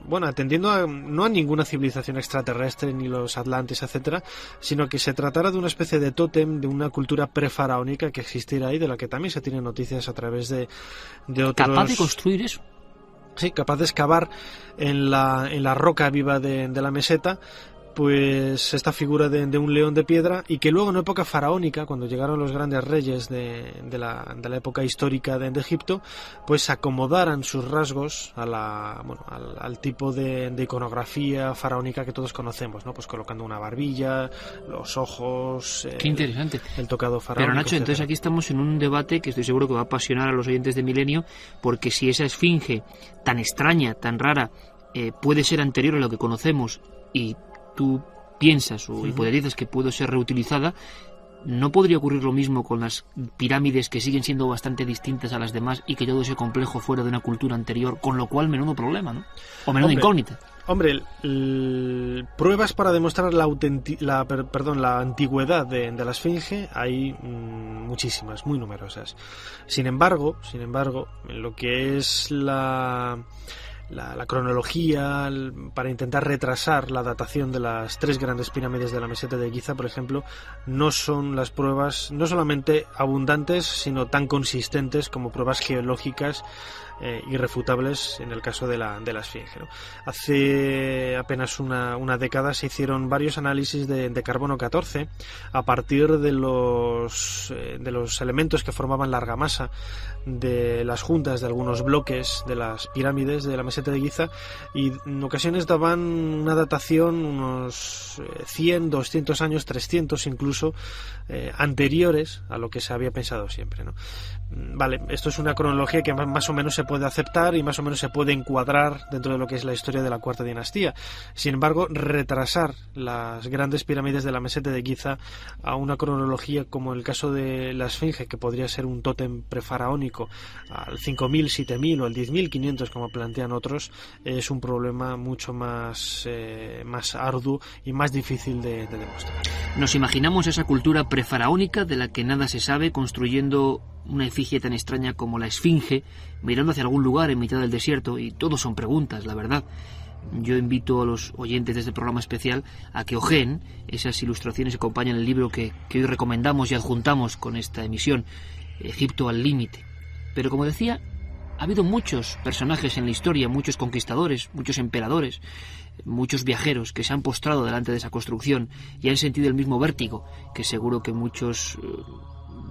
C: bueno, atendiendo no a ninguna civilización extraterrestre, ni los atlantes, etcétera, sino que se tratara de una especie de tótem, de una cultura prefaraónica que existiera ahí, de la que también se tienen noticias a través de otros...
B: ¿Capaz de construir eso?
C: Sí, capaz de excavar en la roca viva de la meseta, pues esta figura de un león de piedra, y que luego en época faraónica, cuando llegaron los grandes reyes de la época histórica de Egipto, pues acomodaran sus rasgos al tipo de iconografía faraónica que todos conocemos, ¿no? Pues colocando una barbilla, los ojos,
B: Qué interesante.
C: El tocado faraónico.
B: Pero Nacho,
C: etcétera.
B: Entonces aquí estamos en un debate que estoy seguro que va a apasionar a los oyentes de Milenio, porque si esa esfinge tan extraña, tan rara, puede ser anterior a lo que conocemos, y tú piensas o hipotetizas que puede ser reutilizada, ¿No podría ocurrir lo mismo con las pirámides, que siguen siendo bastante distintas a las demás y que todo ese complejo fuera de una cultura anterior, con lo cual menudo problema, ¿no? O menudo incógnita.
C: Hombre, pruebas para demostrar la antigüedad de la Esfinge hay muchísimas, muy numerosas. Sin embargo, en lo que es la cronología, para intentar retrasar la datación de las 3 grandes pirámides de la meseta de Giza, por ejemplo, no son las pruebas no solamente abundantes, sino tan consistentes como pruebas geológicas irrefutables en el caso de la Esfinge, ¿no? Hace apenas una década se hicieron varios análisis de carbono 14 a partir de los elementos que formaban la argamasa de las juntas de algunos bloques de las pirámides de la meseta de Giza, y en ocasiones daban una datación unos 100, 200 años, 300 incluso, anteriores a lo que se había pensado siempre, ¿no? Vale, esto es una cronología que más o menos se puede aceptar y más o menos se puede encuadrar dentro de lo que es la historia de la Cuarta Dinastía. Sin embargo, retrasar las grandes pirámides de la meseta de Giza a una cronología como el caso de la Esfinge, que podría ser un tótem prefaraónico al 5000, 7000 o al 10500, como plantean otros, es un problema mucho más arduo y más difícil de demostrar.
B: Nos imaginamos esa cultura prefaraónica de la que nada se sabe, construyendo una efigie tan extraña como la Esfinge, mirando hacia algún lugar en mitad del desierto, y todo son preguntas, la verdad. Yo invito a los oyentes de este programa especial a que ojeen esas ilustraciones que acompañan el libro que hoy recomendamos y adjuntamos con esta emisión, Egipto al límite. Pero como decía, ha habido muchos personajes en la historia, muchos conquistadores, muchos emperadores, muchos viajeros que se han postrado delante de esa construcción y han sentido el mismo vértigo que seguro que muchos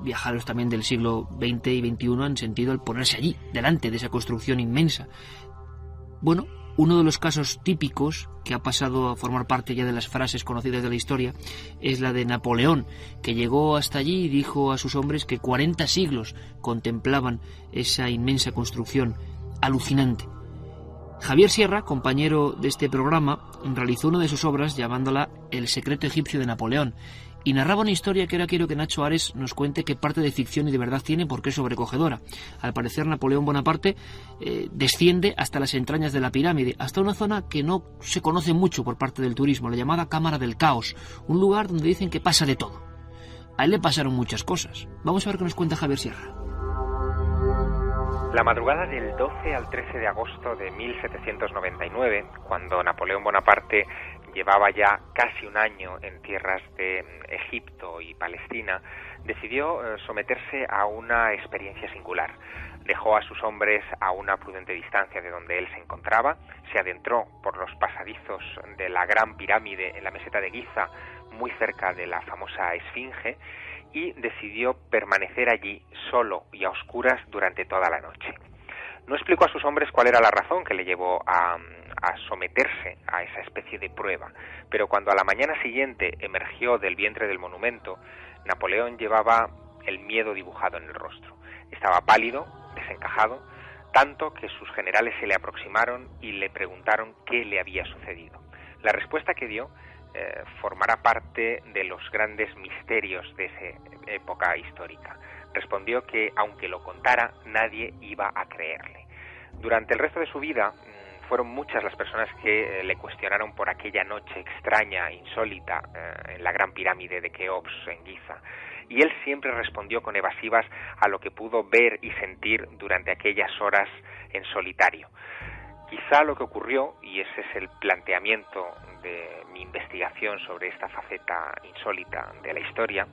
B: viajeros también del siglo XX y XXI han sentido al ponerse allí, delante de esa construcción inmensa. Bueno, uno de los casos típicos que ha pasado a formar parte ya de las frases conocidas de la historia es la de Napoleón, que llegó hasta allí y dijo a sus hombres que 40 siglos contemplaban esa inmensa construcción alucinante. Javier Sierra, compañero de este programa, realizó una de sus obras llamándola El secreto egipcio de Napoleón, y narraba una historia que ahora quiero que Nacho Ares nos cuente qué parte de ficción y de verdad tiene, porque es sobrecogedora. Al parecer, Napoleón Bonaparte desciende hasta las entrañas de la pirámide, hasta una zona que no se conoce mucho por parte del turismo, la llamada Cámara del Caos, un lugar donde dicen que pasa de todo. A él le pasaron muchas cosas. Vamos a ver qué nos cuenta Javier Sierra.
G: La madrugada del 12 al 13 de agosto de 1799, cuando Napoleón Bonaparte llevaba ya casi un año en tierras de Egipto y Palestina, decidió someterse a una experiencia singular. Dejó a sus hombres a una prudente distancia de donde él se encontraba, se adentró por los pasadizos de la Gran Pirámide en la meseta de Giza, muy cerca de la famosa Esfinge, y decidió permanecer allí solo y a oscuras durante toda la noche. No explicó a sus hombres cuál era la razón que le llevó a someterse a esa especie de prueba, pero cuando a la mañana siguiente emergió del vientre del monumento, Napoleón llevaba el miedo dibujado en el rostro. Estaba pálido, desencajado, tanto que sus generales se le aproximaron y le preguntaron qué le había sucedido. La respuesta que dio formará parte de los grandes misterios de esa época histórica. Respondió que, aunque lo contara, nadie iba a creerle. Durante el resto de su vida, fueron muchas las personas que le cuestionaron por aquella noche extraña, insólita, en la Gran Pirámide de Keops, en Giza. Y él siempre respondió con evasivas a lo que pudo ver y sentir durante aquellas horas en solitario. Quizá lo que ocurrió, y ese es el planteamiento de mi investigación sobre esta faceta insólita de la historia,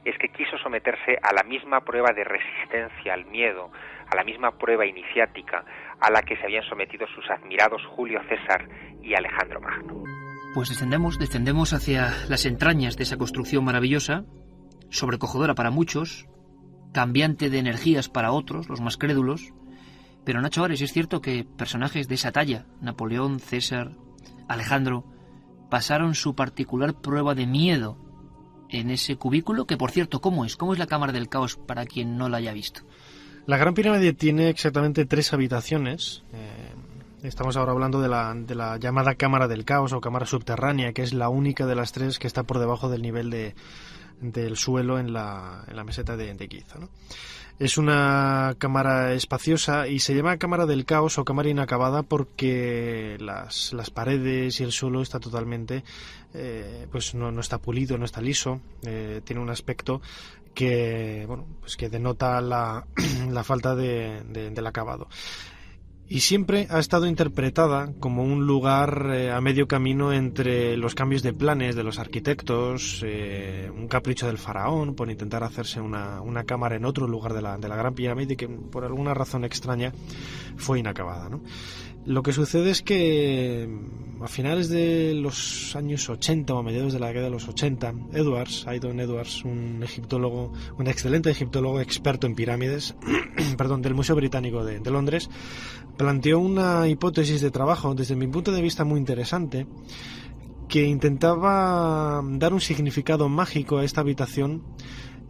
G: es que quiso someterse a la misma prueba de resistencia al miedo, a la misma prueba iniciática a la que se habían sometido sus admirados Julio César y Alejandro Magno.
B: Pues descendemos hacia las entrañas de esa construcción maravillosa, sobrecogedora para muchos, cambiante de energías para otros, los más crédulos. Pero Nacho Ares, es cierto que personajes de esa talla, Napoleón, César, Alejandro, pasaron su particular prueba de miedo en ese cubículo, que por cierto, ¿cómo es? ¿Cómo es la Cámara del Caos para quien no la haya visto?
C: La Gran Pirámide tiene exactamente 3 habitaciones. Estamos ahora hablando de la llamada Cámara del Caos o Cámara Subterránea, que es la única de las 3 que está por debajo del nivel del suelo en la meseta de Giza, ¿no? Es una cámara espaciosa y se llama cámara del caos o cámara inacabada porque las paredes y el suelo está totalmente, pues no está pulido, no está liso, tiene un aspecto que, bueno, pues que denota la falta del acabado. Y siempre ha estado interpretada como un lugar a medio camino entre los cambios de planes de los arquitectos, un capricho del faraón por intentar hacerse una cámara en otro lugar de la Gran Pirámide, que por alguna razón extraña fue inacabada, ¿no? Lo que sucede es que a finales de los años 80 o a mediados de la década de los 80, Aidan Edwards, un excelente egiptólogo experto en pirámides, del Museo Británico de Londres, planteó una hipótesis de trabajo, desde mi punto de vista muy interesante, que intentaba dar un significado mágico a esta habitación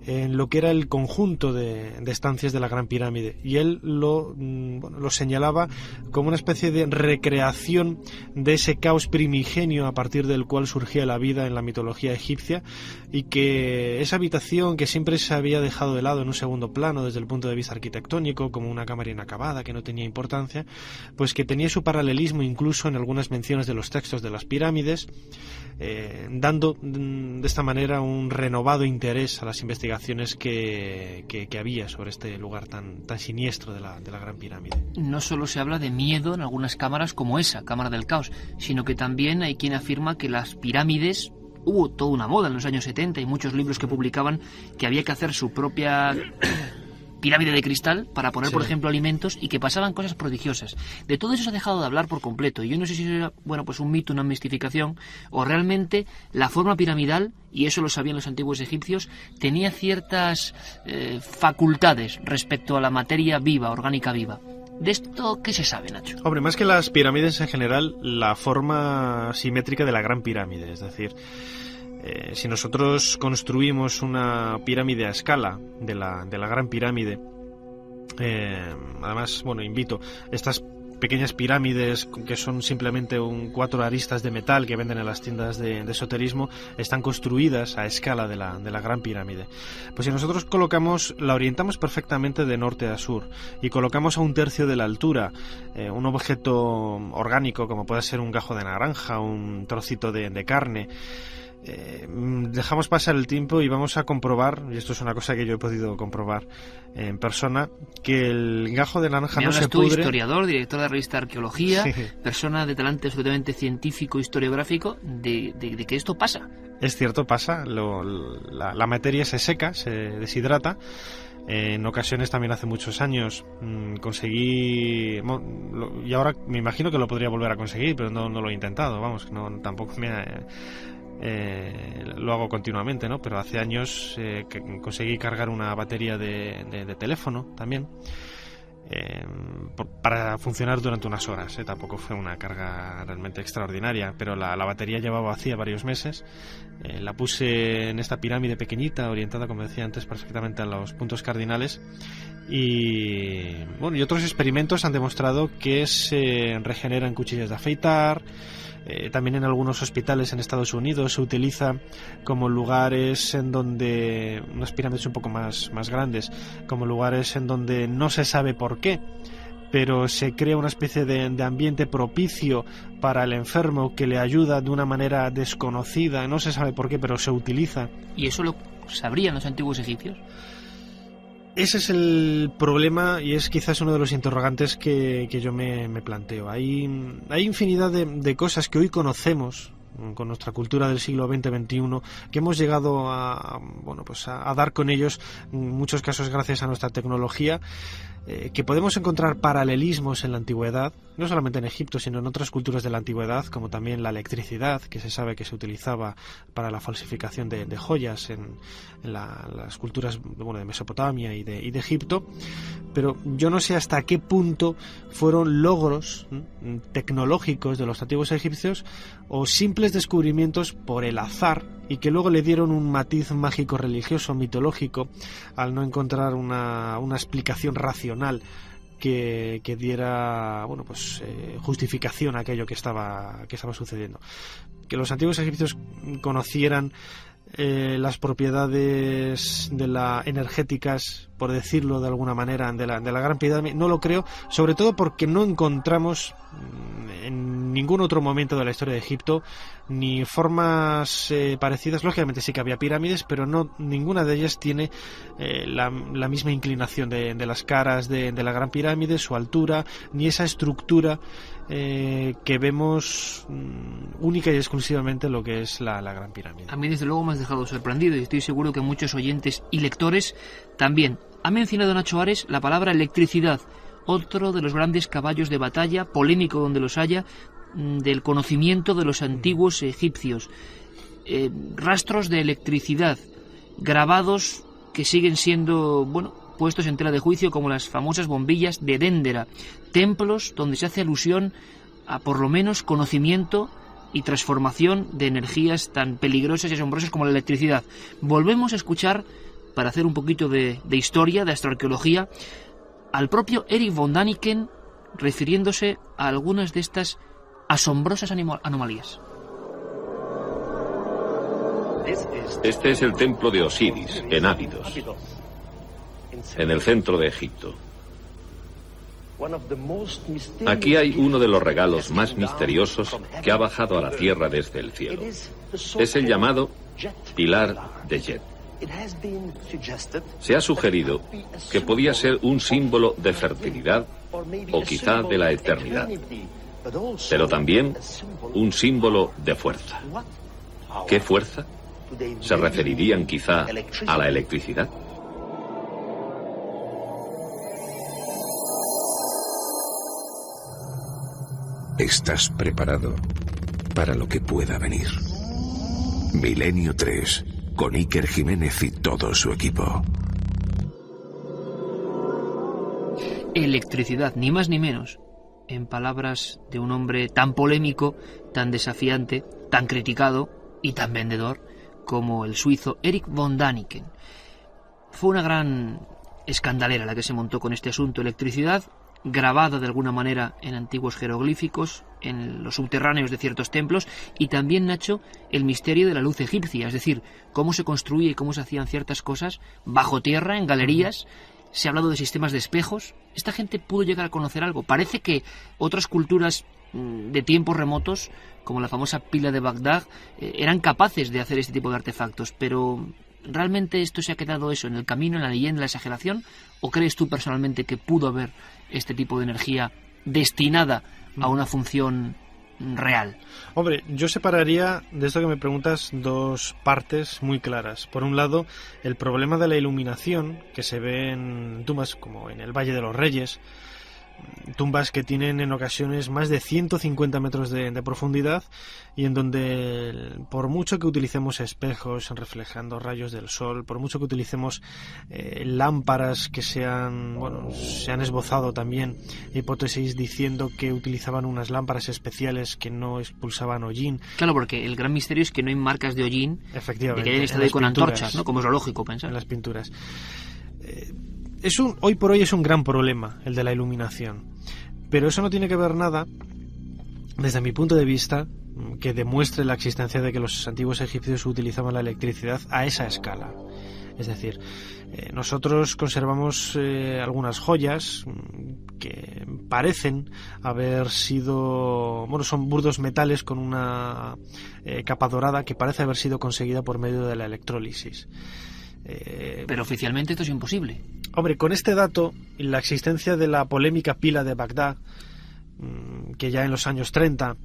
C: en lo que era el conjunto de estancias de la Gran Pirámide, y él lo señalaba como una especie de recreación de ese caos primigenio a partir del cual surgía la vida en la mitología egipcia, y que esa habitación, que siempre se había dejado de lado en un segundo plano desde el punto de vista arquitectónico como una cámara inacabada que no tenía importancia, pues que tenía su paralelismo incluso en algunas menciones de los textos de las pirámides, dando de esta manera un renovado interés a las investigaciones que había sobre este lugar tan siniestro de la Gran Pirámide.
B: No solo se habla de miedo en algunas cámaras como esa, Cámara del Caos, sino que también hay quien afirma que las pirámides, hubo toda una moda en los años 70 y muchos libros que publicaban que había que hacer su propia pirámide de cristal para poner, por ejemplo, alimentos, y que pasaban cosas prodigiosas. De todo eso se ha dejado de hablar por completo, y yo no sé si era, pues un mito, una mistificación, o realmente la forma piramidal, y eso lo sabían los antiguos egipcios, tenía ciertas facultades respecto a la materia viva, orgánica viva. ¿De esto qué se sabe, Nacho?
C: Hombre, más que las pirámides en general, la forma simétrica de la Gran Pirámide, es decir, si nosotros construimos una pirámide a escala de la Gran Pirámide, además, invito, estas pequeñas pirámides que son simplemente 4 aristas de metal que venden en las tiendas de esoterismo, están construidas a escala de la Gran Pirámide. Pues si nosotros la orientamos perfectamente de norte a sur y colocamos a 1/3 de la altura un objeto orgánico como puede ser un gajo de naranja, un trocito de carne, dejamos pasar el tiempo y vamos a comprobar, y esto es una cosa que yo he podido comprobar en persona, que el gajo de naranja no se pudre.
B: Historiador, director de la revista Arqueología, persona de talante absolutamente científico, historiográfico, de que esto pasa.
C: Es cierto, pasa. La materia se seca, se deshidrata. En ocasiones, también hace muchos años, conseguí, y ahora me imagino que lo podría volver a conseguir, pero no lo he intentado, tampoco lo hago continuamente, ¿no? Pero hace años que conseguí cargar una batería de teléfono también, para funcionar durante unas horas, tampoco fue una carga realmente extraordinaria, pero la batería llevaba vacía varios meses. La puse en esta pirámide pequeñita, orientada, como decía antes, perfectamente a los puntos cardinales, y otros experimentos han demostrado que se regeneran cuchillas de afeitar. También en algunos hospitales en Estados Unidos se utiliza como lugares en donde, unas pirámides un poco más grandes, como lugares en donde no se sabe por qué, pero se crea una especie de ambiente propicio para el enfermo que le ayuda de una manera desconocida, no se sabe por qué, pero se utiliza.
B: ¿Y eso lo sabrían los antiguos egipcios?
C: Ese es el problema, y es quizás uno de los interrogantes que yo me planteo. Hay infinidad de cosas que hoy conocemos con nuestra cultura del siglo XX-XXI, que hemos llegado a dar con ellos, en muchos casos gracias a nuestra tecnología, que podemos encontrar paralelismos en la antigüedad, no solamente en Egipto, sino en otras culturas de la antigüedad, como también la electricidad, que se sabe que se utilizaba para la falsificación de joyas en las culturas de Mesopotamia y de Egipto. Pero yo no sé hasta qué punto fueron logros tecnológicos de los antiguos egipcios o simples descubrimientos por el azar, y que luego le dieron un matiz mágico, religioso, mitológico, al no encontrar una explicación racional que diera justificación a aquello que estaba sucediendo. Que los antiguos egipcios conocieran las propiedades energéticas, por decirlo de alguna manera, de la Gran Pirámide. No lo creo, sobre todo porque no encontramos en ningún otro momento de la historia de Egipto ni formas parecidas. Lógicamente sí que había pirámides, pero ninguna de ellas tiene la misma inclinación de las caras de la Gran Pirámide, su altura, ni esa estructura que vemos única y exclusivamente lo que es la Gran Pirámide.
B: A mí desde luego me has dejado sorprendido y estoy seguro que muchos oyentes y lectores también. Ha mencionado Nacho Ares la palabra electricidad, otro de los grandes caballos de batalla, polémico donde los haya, del conocimiento de los antiguos egipcios. Rastros de electricidad, grabados que siguen siendo, puestos en tela de juicio, como las famosas bombillas de Déndera, templos donde se hace alusión a por lo menos conocimiento y transformación de energías tan peligrosas y asombrosas como la electricidad. Volvemos a escuchar, para hacer un poquito de historia, de astroarqueología, al propio Erich von Däniken refiriéndose a algunas de estas asombrosas anomalías.
H: Este es el templo de Osiris, en Abidos, en el centro de Egipto. Aquí hay uno de los regalos más misteriosos que ha bajado a la tierra desde el cielo. Es el llamado pilar de Jet. Se ha sugerido que podía ser un símbolo de fertilidad o quizá de la eternidad, pero también un símbolo de fuerza. ¿Qué fuerza? ¿Se referirían quizá a la electricidad?
I: ¿Estás preparado para lo que pueda venir? Milenio 3, con Iker Jiménez y todo su equipo.
B: Electricidad, ni más ni menos, en palabras de un hombre tan polémico, tan desafiante, tan criticado y tan vendedor como el suizo Erich von Däniken. Fue una gran escandalera la que se montó con este asunto. Electricidad grabada de alguna manera en antiguos jeroglíficos, en los subterráneos de ciertos templos, y también, Nacho, el misterio de la luz egipcia, es decir, cómo se construía y cómo se hacían ciertas cosas bajo tierra, en galerías. Se ha hablado de sistemas de espejos. Esta gente pudo llegar a conocer algo. Parece que otras culturas de tiempos remotos, como la famosa pila de Bagdad, eran capaces de hacer este tipo de artefactos, pero ¿realmente esto se ha quedado eso en el camino, en la leyenda, en la exageración? ¿O crees tú personalmente que pudo haber este tipo de energía destinada a una función real?
C: Hombre, yo separaría de esto que me preguntas dos partes muy claras. Por un lado, el problema de la iluminación que se ve en tumbas como en el Valle de los Reyes, tumbas que tienen en ocasiones más de 150 metros de profundidad, y en donde por mucho que utilicemos espejos reflejando rayos del sol, por mucho que utilicemos lámparas que se han esbozado también hipótesis diciendo que utilizaban unas lámparas especiales que no expulsaban hollín.
B: Claro, porque el gran misterio es que no hay marcas de hollín,
C: efectivamente,
B: de que hayan estado ahí con antorchas, ¿no? Como es lo lógico pensar.
C: En las pinturas. Hoy por hoy es un gran problema el de la iluminación, pero eso no tiene que ver nada, desde mi punto de vista, que demuestre la existencia de que los antiguos egipcios utilizaban la electricidad a esa escala. Es decir, nosotros conservamos algunas joyas que parecen haber sido, son burdos metales con una capa dorada que parece haber sido conseguida por medio de la electrólisis.
B: Pero oficialmente esto es imposible.
C: Hombre, con este dato, la existencia de la polémica pila de Bagdad, que ya en los años 30,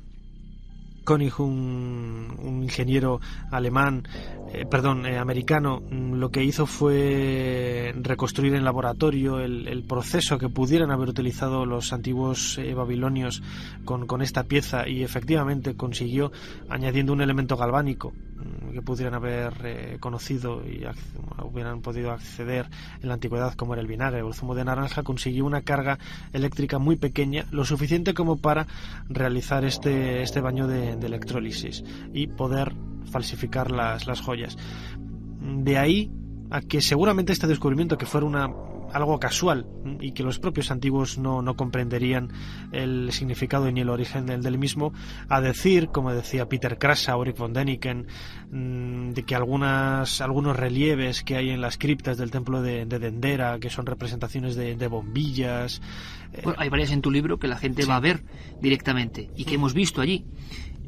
C: Koenig, un ingeniero americano, lo que hizo fue reconstruir en laboratorio el proceso que pudieran haber utilizado los antiguos babilonios con esta pieza, y efectivamente consiguió, añadiendo un elemento galvánico que pudieran haber conocido y hubieran podido acceder en la antigüedad, como era el vinagre o el zumo de naranja, consiguió una carga eléctrica muy pequeña, lo suficiente como para realizar este baño de electrólisis y poder falsificar las joyas. De ahí a que seguramente este descubrimiento, que fuera una algo casual y que los propios antiguos no comprenderían el significado ni el origen del mismo, a decir, como decía Peter Krasa o Erik von Däniken, de que algunos relieves que hay en las criptas del templo de Dendera, que son representaciones de bombillas.
B: Bueno, hay varias en tu libro que la gente va a ver directamente y que hemos visto allí.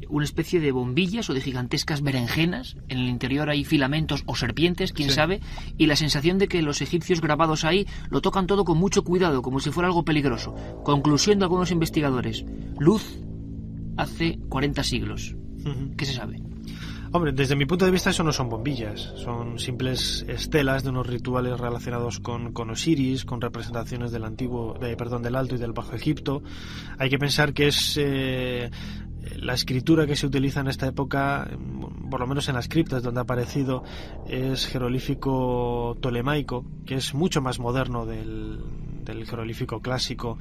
B: Una especie de bombillas o de gigantescas berenjenas, en el interior hay filamentos o serpientes, quién sabe, y la sensación de que los egipcios grabados ahí lo tocan todo con mucho cuidado, como si fuera algo peligroso. Conclusión de algunos investigadores: luz hace 40 siglos. ¿Qué se sabe?
C: Hombre, desde mi punto de vista eso no son bombillas, son simples estelas de unos rituales relacionados con Osiris, con representaciones del Alto y del Bajo Egipto. Hay que pensar que es la escritura que se utiliza en esta época, por lo menos en las criptas donde ha aparecido, es jeroglífico tolemaico, que es mucho más moderno del jeroglífico clásico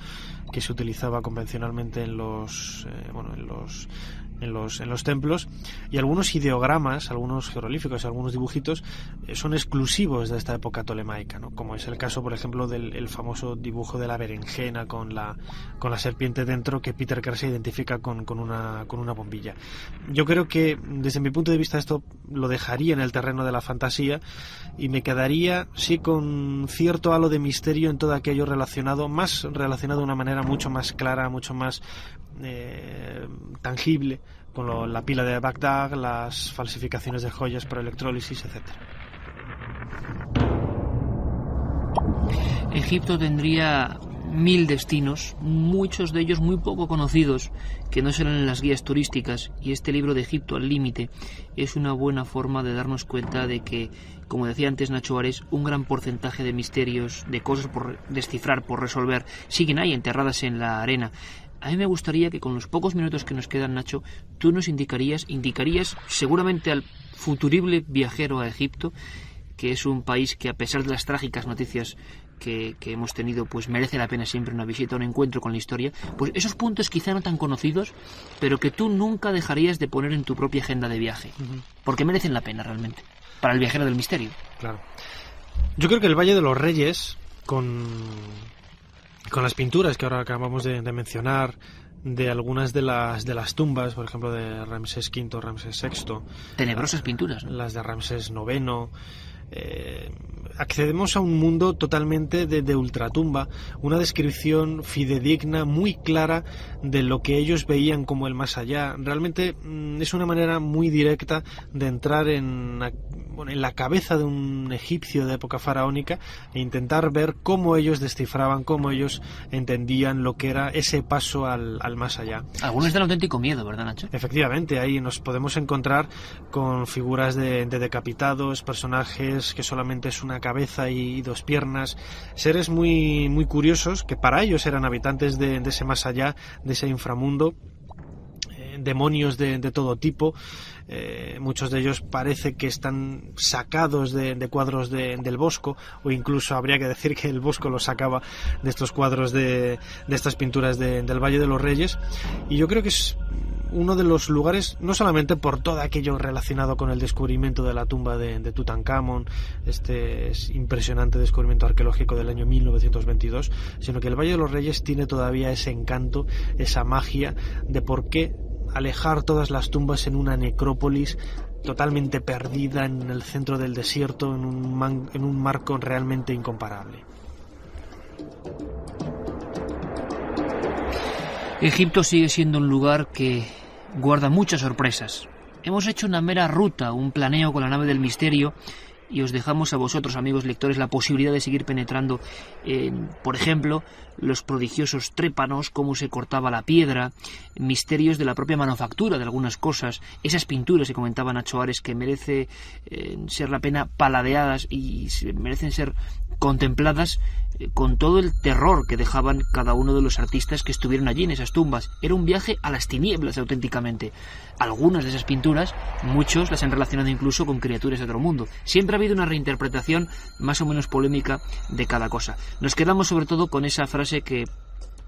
C: que se utilizaba convencionalmente en los templos, y algunos ideogramas, algunos jeroglíficos, algunos dibujitos son exclusivos de esta época tolemaica, ¿no? Como es el caso, por ejemplo, del famoso dibujo de la berenjena con la serpiente dentro, que Peter Krasa identifica con una bombilla. Yo creo que desde mi punto de vista esto lo dejaría en el terreno de la fantasía y me quedaría sí con cierto halo de misterio en todo aquello relacionado de una manera mucho más clara, mucho más tangible, con la pila de Bagdad, las falsificaciones de joyas por electrólisis, etcétera.
B: Egipto tendría 1000 destinos, muchos de ellos muy poco conocidos, que no salen en las guías turísticas, y este libro de Egipto al límite es una buena forma de darnos cuenta de que, como decía antes Nacho Ares, un gran porcentaje de misterios, de cosas por descifrar, por resolver, siguen ahí enterradas en la arena. A mí me gustaría que con los pocos minutos que nos quedan, Nacho, tú nos indicarías seguramente al futurible viajero a Egipto, que es un país que, a pesar de las trágicas noticias que hemos tenido, pues merece la pena siempre una visita, un encuentro con la historia, pues esos puntos quizá no tan conocidos, pero que tú nunca dejarías de poner en tu propia agenda de viaje, porque merecen la pena realmente, para el viajero del misterio.
C: Claro. Yo creo que el Valle de los Reyes, con las pinturas que ahora acabamos de mencionar, de algunas de las tumbas, por ejemplo de Ramsés V, Ramsés VI,
B: tenebrosas pinturas, ¿no?
C: Las de Ramsés IX, accedemos a un mundo totalmente de ultratumba, una descripción fidedigna, muy clara de lo que ellos veían como el más allá. Realmente es una manera muy directa de entrar en la cabeza de un egipcio de época faraónica e intentar ver cómo ellos descifraban, cómo ellos entendían lo que era ese paso al más allá.
B: Algunos dan auténtico miedo, ¿verdad, Nacho?
C: Efectivamente, ahí nos podemos encontrar con figuras de decapitados, personajes que solamente es una cabeza y dos piernas, seres muy, muy curiosos que para ellos eran habitantes de ese más allá, de ese inframundo, demonios de todo tipo. Muchos de ellos parece que están sacados de cuadros del Bosco, o incluso habría que decir que el Bosco los sacaba de estos cuadros de estas pinturas del Valle de los Reyes, y yo creo que es uno de los lugares, no solamente por todo aquello relacionado con el descubrimiento de la tumba de Tutankamón, este impresionante descubrimiento arqueológico del año 1922, sino que el Valle de los Reyes tiene todavía ese encanto, esa magia de por qué alejar todas las tumbas en una necrópolis totalmente perdida en el centro del desierto, en un marco realmente incomparable.
B: Egipto sigue siendo un lugar que guarda muchas sorpresas. Hemos hecho una mera ruta, un planeo con la nave del misterio, y os dejamos a vosotros, amigos lectores, la posibilidad de seguir penetrando en, por ejemplo, los prodigiosos trépanos, cómo se cortaba la piedra, misterios de la propia manufactura de algunas cosas, esas pinturas que comentaba Nacho Ares que merece ser la pena paladeadas y merecen ser contempladas con todo el terror que dejaban cada uno de los artistas que estuvieron allí en esas tumbas. Era un viaje a las tinieblas auténticamente. Algunas de esas pinturas, muchos las han relacionado incluso con criaturas de otro mundo. Siempre ha habido una reinterpretación más o menos polémica de cada cosa. Nos quedamos sobre todo con esa frase que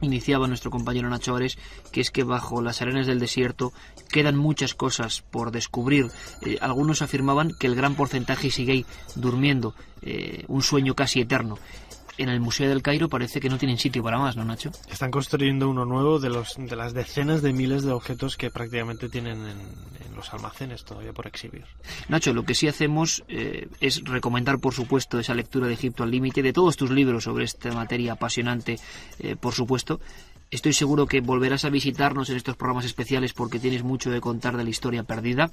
B: iniciaba nuestro compañero Nacho Ares, que es que bajo las arenas del desierto quedan muchas cosas por descubrir. Algunos afirmaban que el gran porcentaje sigue ahí durmiendo, un sueño casi eterno. en el Museo del Cairo parece que no tienen sitio para más, ¿no, Nacho?
C: Están construyendo uno nuevo de las decenas de miles de objetos que prácticamente tienen en los almacenes todavía por exhibir.
B: Nacho, lo que sí hacemos es recomendar, por supuesto, esa lectura de Egipto al límite, de todos tus libros sobre esta materia apasionante, por supuesto. Estoy seguro que volverás a visitarnos en estos programas especiales porque tienes mucho de contar de la historia perdida.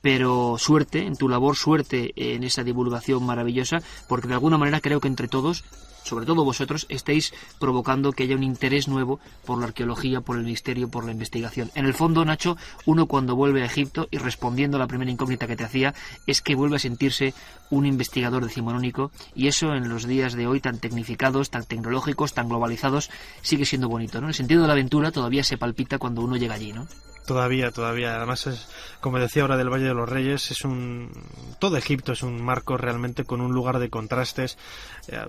B: Pero suerte en tu labor, suerte en esa divulgación maravillosa, porque de alguna manera creo que entre todos, sobre todo vosotros, estáis provocando que haya un interés nuevo por la arqueología, por el misterio, por la investigación. En el fondo, Nacho, uno cuando vuelve a Egipto, y respondiendo a la primera incógnita que te hacía, es que vuelve a sentirse un investigador decimonónico, y eso en los días de hoy tan tecnificados, tan tecnológicos, tan globalizados, sigue siendo bonito, ¿no? El sentido de la aventura todavía se palpita cuando uno llega allí, ¿no?
C: Todavía. Además, como decía ahora del Valle de los Reyes, todo Egipto es un marco realmente con un lugar de contrastes.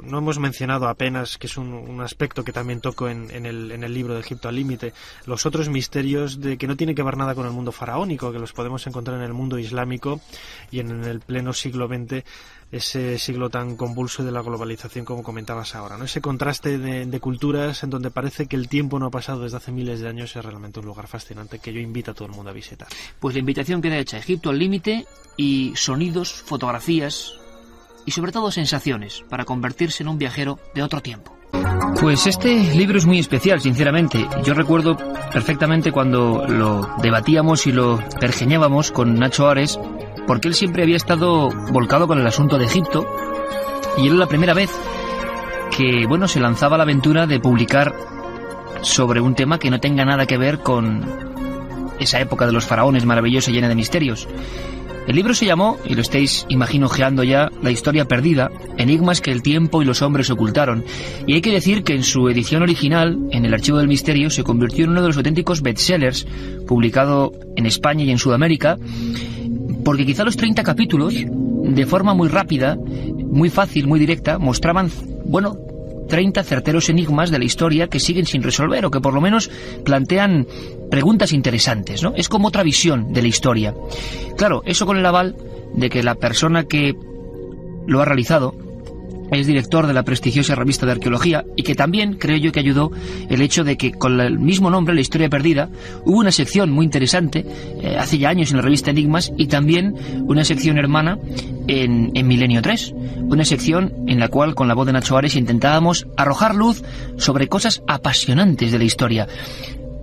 C: No hemos mencionado apenas, que es un aspecto que también toco en el libro de Egipto al límite, los otros misterios que no tienen que ver nada con el mundo faraónico, que los podemos encontrar en el mundo islámico y en el pleno siglo XX, ese siglo tan convulso de la globalización como comentabas ahora, ¿no? Ese contraste de culturas en donde parece que el tiempo no ha pasado desde hace miles de años es realmente un lugar fascinante que yo invito a todo el mundo a visitar.
B: Pues la invitación queda hecha, Egipto al límite, y sonidos, fotografías y sobre todo sensaciones para convertirse en un viajero de otro tiempo. Pues este libro es muy especial, sinceramente. Yo recuerdo perfectamente cuando lo debatíamos y lo pergeñábamos con Nacho Ares, porque él siempre había estado volcado con el asunto de Egipto, y era la primera vez que, se lanzaba la aventura de publicar sobre un tema que no tenga nada que ver con esa época de los faraones maravillosa y llena de misterios. El libro se llamó, y lo estáis imagino ojeando ya, La historia perdida, enigmas que el tiempo y los hombres ocultaron. Y hay que decir que en su edición original, en el Archivo del Misterio, se convirtió en uno de los auténticos bestsellers, publicado en España y en Sudamérica, porque quizá los 30 capítulos, de forma muy rápida, muy fácil, muy directa, mostraban, 30 certeros enigmas de la historia que siguen sin resolver, o que por lo menos plantean preguntas interesantes, ¿no? Es como otra visión de la historia. Claro, eso con el aval de que la persona que lo ha realizado es director de la prestigiosa revista de arqueología, y que también creo yo que ayudó el hecho de que con el mismo nombre, La historia perdida, hubo una sección muy interesante hace ya años en la revista Enigmas, y también una sección hermana en Milenio 3, una sección en la cual con la voz de Nacho Ares intentábamos arrojar luz sobre cosas apasionantes de la historia.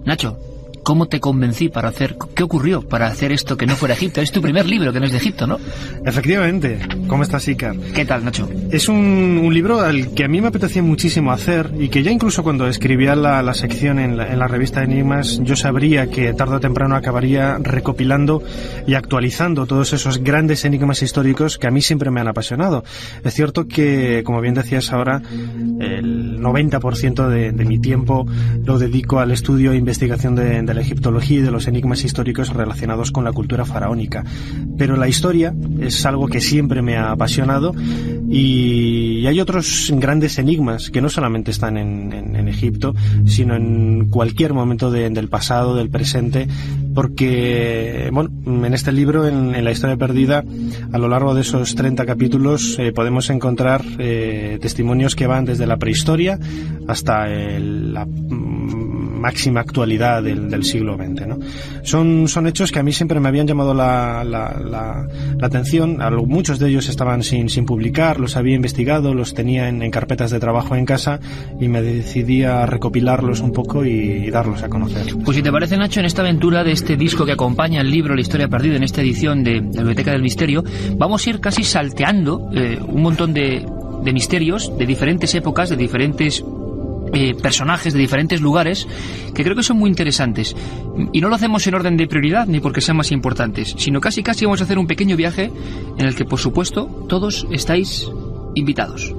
B: Nacho, ¿cómo te convencí para hacer? ¿Qué ocurrió para hacer esto que no fuera Egipto? Es tu primer libro que no es de Egipto, ¿no?
C: Efectivamente. ¿Cómo estás, Iker?
B: ¿Qué tal, Nacho?
C: Es un libro al que a mí me apetecía muchísimo hacer, y que ya incluso cuando escribía la sección en la revista de Enigmas, yo sabría que tarde o temprano acabaría recopilando y actualizando todos esos grandes enigmas históricos que a mí siempre me han apasionado. Es cierto que, como bien decías ahora, el 90% de mi tiempo lo dedico al estudio e investigación de la egiptología y de los enigmas históricos relacionados con la cultura faraónica. Pero la historia es algo que siempre me ha apasionado, y hay otros grandes enigmas que no solamente están en Egipto, sino en cualquier momento del pasado, del presente, porque, en este libro, en La historia perdida, a lo largo de esos 30 capítulos podemos encontrar testimonios que van desde la prehistoria hasta la máxima actualidad del siglo XX, ¿no? Son hechos que a mí siempre me habían llamado la atención. Muchos de ellos estaban sin publicar, los había investigado, los tenía en carpetas de trabajo en casa, y me decidí a recopilarlos un poco y darlos a conocer.
B: Pues si te parece, Nacho, en esta aventura de este disco que acompaña el libro La historia perdida, en esta edición de la Biblioteca del Misterio, vamos a ir casi salteando un montón de misterios de diferentes épocas, de diferentes personajes de diferentes lugares, que creo que son muy interesantes, y no lo hacemos en orden de prioridad ni porque sean más importantes, sino casi vamos a hacer un pequeño viaje en el que, por supuesto, todos estáis invitados.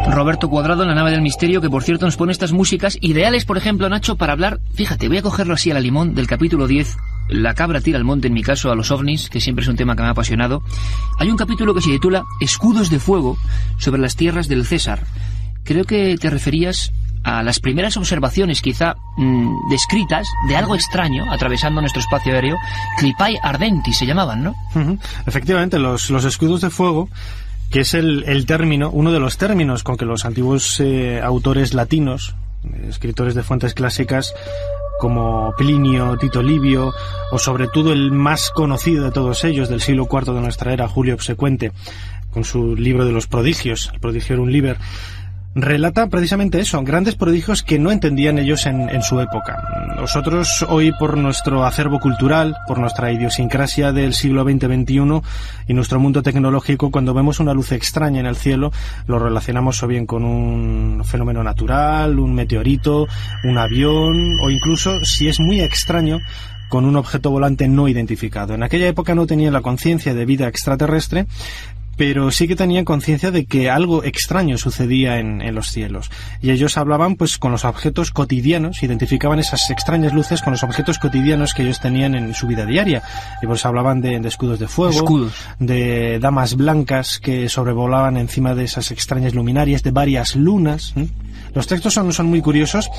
B: Roberto Cuadrado en la nave del misterio, que por cierto nos pone estas músicas ideales, por ejemplo, Nacho, para hablar, fíjate, voy a cogerlo así a la limón, del capítulo 10, La cabra tira al monte, en mi caso a los ovnis, que siempre es un tema que me ha apasionado. Hay un capítulo que se titula Escudos de fuego sobre las tierras del César. Creo que te referías a las primeras observaciones quizá descritas de algo extraño atravesando nuestro espacio aéreo. Clipae ardentis se llamaban, ¿no?
C: Efectivamente, los escudos de fuego, que es el término, uno de los términos con que los antiguos autores latinos, escritores de fuentes clásicas como Plinio, Tito Livio, o sobre todo el más conocido de todos ellos, del siglo IV de nuestra era, Julio Obsecuente, con su libro de los prodigios, el Prodigiorum Liber, relata precisamente eso, grandes prodigios que no entendían ellos en su época. Nosotros hoy, por nuestro acervo cultural, por nuestra idiosincrasia del siglo XX-XXI y nuestro mundo tecnológico, cuando vemos una luz extraña en el cielo, lo relacionamos o bien con un fenómeno natural, un meteorito, un avión, o incluso, si es muy extraño, con un objeto volante no identificado. En aquella época no tenían la conciencia de vida extraterrestre, pero sí que tenían conciencia de que algo extraño sucedía en los cielos. Y ellos hablaban pues con los objetos cotidianos, identificaban esas extrañas luces con los objetos cotidianos que ellos tenían en su vida diaria. Y pues hablaban de escudos de fuego, de damas blancas que sobrevolaban encima de esas extrañas luminarias, de varias lunas. Los textos son muy curiosos,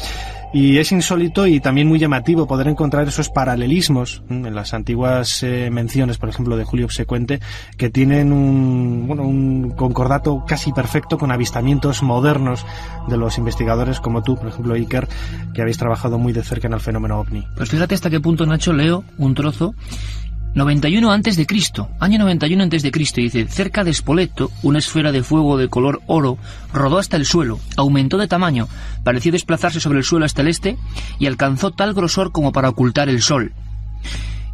C: y es insólito y también muy llamativo poder encontrar esos paralelismos en las antiguas menciones, por ejemplo, de Julio Obsecuente, que tienen un concordato casi perfecto con avistamientos modernos de los investigadores como tú, por ejemplo, Iker, que habéis trabajado muy de cerca en el fenómeno OVNI.
B: Pues fíjate hasta qué punto, Nacho, leo un trozo. 91 antes de Cristo, año 91 antes de Cristo, dice: cerca de Spoleto, una esfera de fuego de color oro rodó hasta el suelo, aumentó de tamaño, pareció desplazarse sobre el suelo hasta el este y alcanzó tal grosor como para ocultar el sol.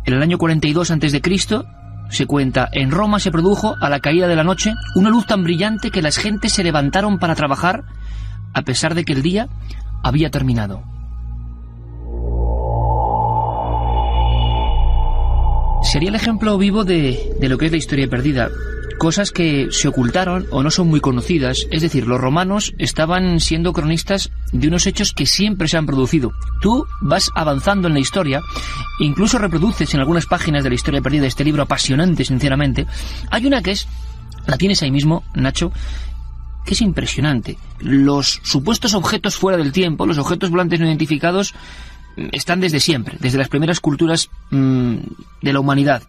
B: En el año 42 antes de Cristo, se cuenta, en Roma se produjo, a la caída de la noche, una luz tan brillante que las gentes se levantaron para trabajar, a pesar de que el día había terminado. Sería el ejemplo vivo de lo que es la historia perdida. Cosas que se ocultaron o no son muy conocidas. Es decir, los romanos estaban siendo cronistas de unos hechos que siempre se han producido. Tú vas avanzando en la historia, incluso reproduces en algunas páginas de la historia perdida, este libro apasionante, sinceramente. Hay una que es, la tienes ahí mismo, Nacho, que es impresionante. Los supuestos objetos fuera del tiempo, los objetos volantes no identificados, están desde siempre, desde las primeras culturas de la humanidad.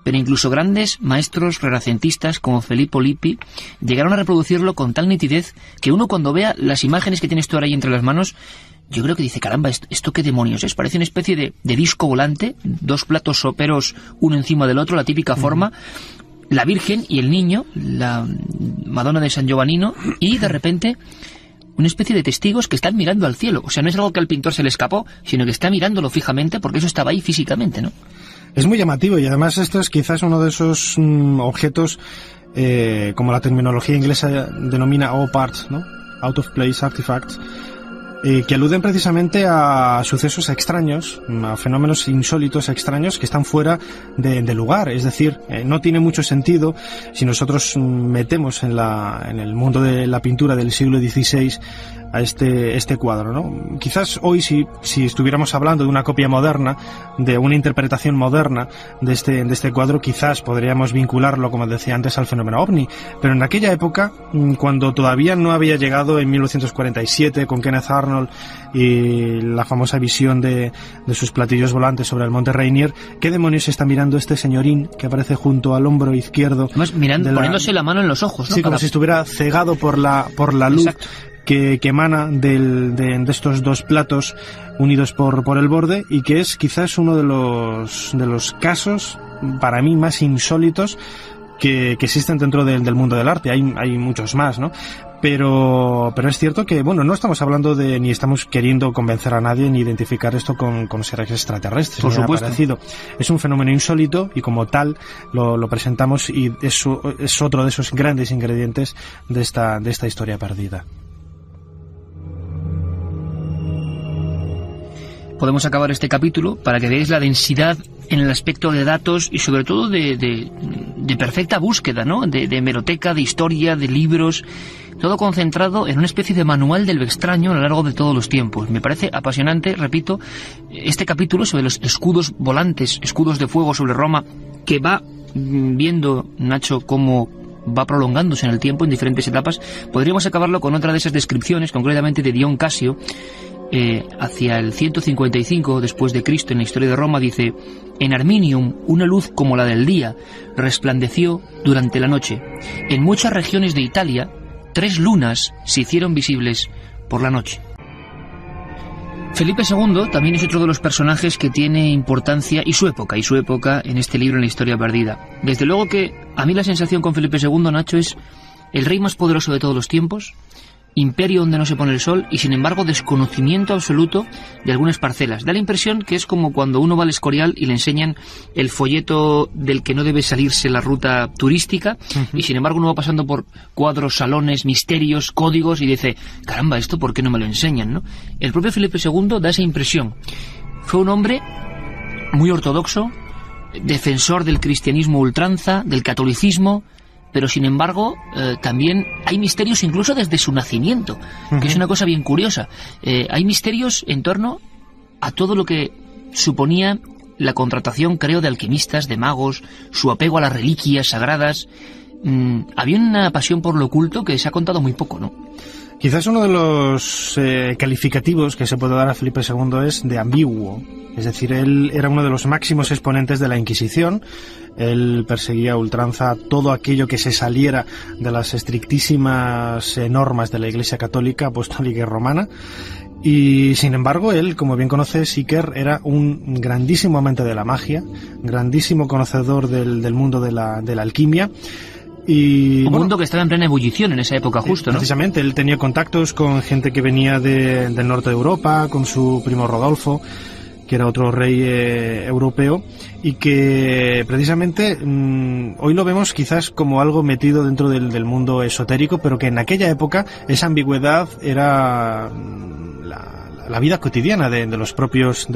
B: Pero incluso grandes maestros renacentistas como Filippo Lippi llegaron a reproducirlo con tal nitidez que uno, cuando vea las imágenes que tienes tú ahora ahí entre las manos, yo creo que dice, caramba, ¿esto qué demonios es? Parece una especie de disco volante, dos platos soperos uno encima del otro, la típica forma, la Virgen y el niño, la Madonna de San Giovannino, y de repente una especie de testigos que están mirando al cielo. O sea, no es algo que al pintor se le escapó, sino que está mirándolo fijamente porque eso estaba ahí físicamente, ¿no?
C: Es muy llamativo, y además esto es quizás uno de esos objetos, como la terminología inglesa denomina OPART, ¿no? Out of Place Artifacts, que aluden precisamente a sucesos extraños, a fenómenos insólitos extraños que están fuera de lugar. Es decir, no tiene mucho sentido si nosotros metemos en el mundo de la pintura del siglo XVI a este cuadro, ¿no? Quizás hoy, si estuviéramos hablando de una copia moderna, de una interpretación moderna de este cuadro, quizás podríamos vincularlo, como decía antes, al fenómeno OVNI. Pero en aquella época, cuando todavía no había llegado en 1947 con Kenneth Arnold y la famosa visión de sus platillos volantes sobre el monte Rainier, ¿qué demonios está mirando este señorín que aparece junto al hombro izquierdo?
B: Además, poniéndose la mano en los ojos, ¿no?
C: Sí, como si estuviera cegado por la luz. Exacto. Que emana de estos dos platos unidos por el borde, y que es quizás uno de los casos para mí más insólitos que existen dentro del mundo del arte. Hay muchos más, ¿no? Pero es cierto que, bueno, no estamos hablando ni estamos queriendo convencer a nadie ni identificar esto con seres extraterrestres.
B: Por supuesto.
C: Parecido. Es un fenómeno insólito y como tal lo presentamos, y eso es otro de esos grandes ingredientes de esta historia perdida.
B: Podemos acabar este capítulo para que veáis la densidad en el aspecto de datos y sobre todo de perfecta búsqueda, ¿no? De hemeroteca, de historia, de libros, todo concentrado en una especie de manual de lo extraño a lo largo de todos los tiempos. Me parece apasionante, repito, este capítulo sobre los escudos volantes, escudos de fuego sobre Roma, que va viendo, Nacho, cómo va prolongándose en el tiempo en diferentes etapas. Podríamos acabarlo con otra de esas descripciones, concretamente de Dion Casio, hacia el 155 después de Cristo, en la historia de Roma, dice: en Arminium una luz como la del día resplandeció durante la noche. En muchas regiones de Italia 3 lunas se hicieron visibles por la noche. Felipe II también es otro de los personajes que tiene importancia, y su época en este libro, en la historia perdida. Desde luego que a mí la sensación con Felipe II, Nacho, es el rey más poderoso de todos los tiempos, imperio donde no se pone el sol, y sin embargo desconocimiento absoluto de algunas parcelas. Da la impresión que es como cuando uno va al Escorial y le enseñan el folleto del que no debe salirse la ruta turística, y sin embargo uno va pasando por cuadros, salones, misterios, códigos, y dice: caramba, ¿esto por qué no me lo enseñan, no? El propio Felipe II da esa impresión. Fue un hombre muy ortodoxo, defensor del cristianismo ultranza, del catolicismo, pero sin embargo también hay misterios incluso desde su nacimiento, que es una cosa bien curiosa. Hay misterios en torno a todo lo que suponía la contratación, creo, de alquimistas, de magos, su apego a las reliquias sagradas. Había una pasión por lo oculto que se ha contado muy poco, ¿no?
C: Quizás uno de los calificativos que se puede dar a Felipe II es de ambiguo. Es decir, él era uno de los máximos exponentes de la Inquisición. Él perseguía a ultranza todo aquello que se saliera de las estrictísimas normas de la Iglesia Católica, Apostólica y Romana. Y sin embargo, él, como bien conoces, Iker, era un grandísimo amante de la magia, grandísimo conocedor del mundo de la alquimia. Y,
B: un mundo que estaba en plena ebullición en esa época, justo, ¿no?
C: Precisamente, él tenía contactos con gente que venía del norte de Europa, con su primo Rodolfo, que era otro rey europeo, y que precisamente hoy lo vemos quizás como algo metido dentro del mundo esotérico, pero que en aquella época esa ambigüedad era la vida cotidiana de los propios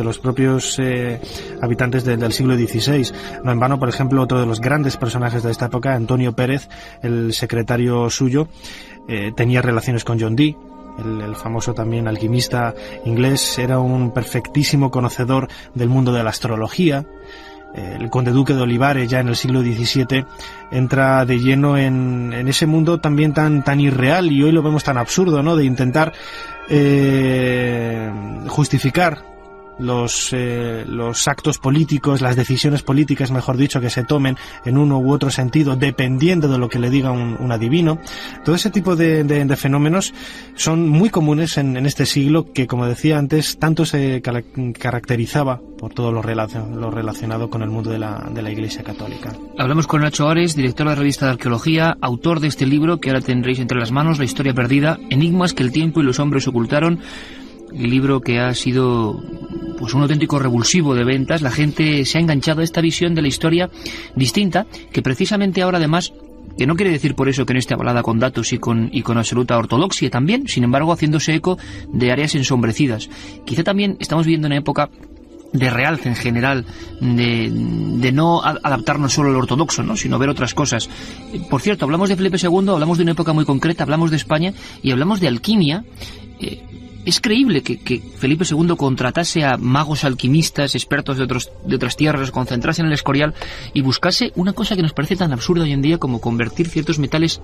C: habitantes del siglo XVI. No en vano, por ejemplo, otro de los grandes personajes de esta época, Antonio Pérez, el secretario suyo, tenía relaciones con John Dee, el famoso también alquimista inglés. Era un perfectísimo conocedor del mundo de la astrología. El conde duque de Olivares, ya en el siglo XVII, entra de lleno en ese mundo también tan irreal, y hoy lo vemos tan absurdo, ¿no?, de intentar justificar los actos políticos, las decisiones políticas, mejor dicho, que se tomen en uno u otro sentido, dependiendo de lo que le diga un adivino. Todo ese tipo de fenómenos son muy comunes en este siglo, que, como decía antes, tanto se caracterizaba por todo lo relacionado con el mundo de la Iglesia Católica.
B: Hablamos con Nacho Ares, director de la revista de Arqueología, autor de este libro que ahora tendréis entre las manos, La historia perdida, enigmas que el tiempo y los hombres ocultaron. El libro que ha sido pues un auténtico revulsivo de ventas. La gente se ha enganchado a esta visión de la historia distinta, que precisamente ahora, además, que no quiere decir por eso que no esté avalada con datos y con absoluta ortodoxia también, sin embargo haciéndose eco de áreas ensombrecidas. Quizá también estamos viviendo una época de realce en general, de no adaptarnos solo al ortodoxo, ¿no?, sino ver otras cosas. Por cierto, hablamos de Felipe II, hablamos de una época muy concreta, hablamos de España y hablamos de alquimia. Es creíble que Felipe II contratase a magos alquimistas, expertos de otras tierras, concentrase en el Escorial y buscase una cosa que nos parece tan absurda hoy en día como convertir ciertos metales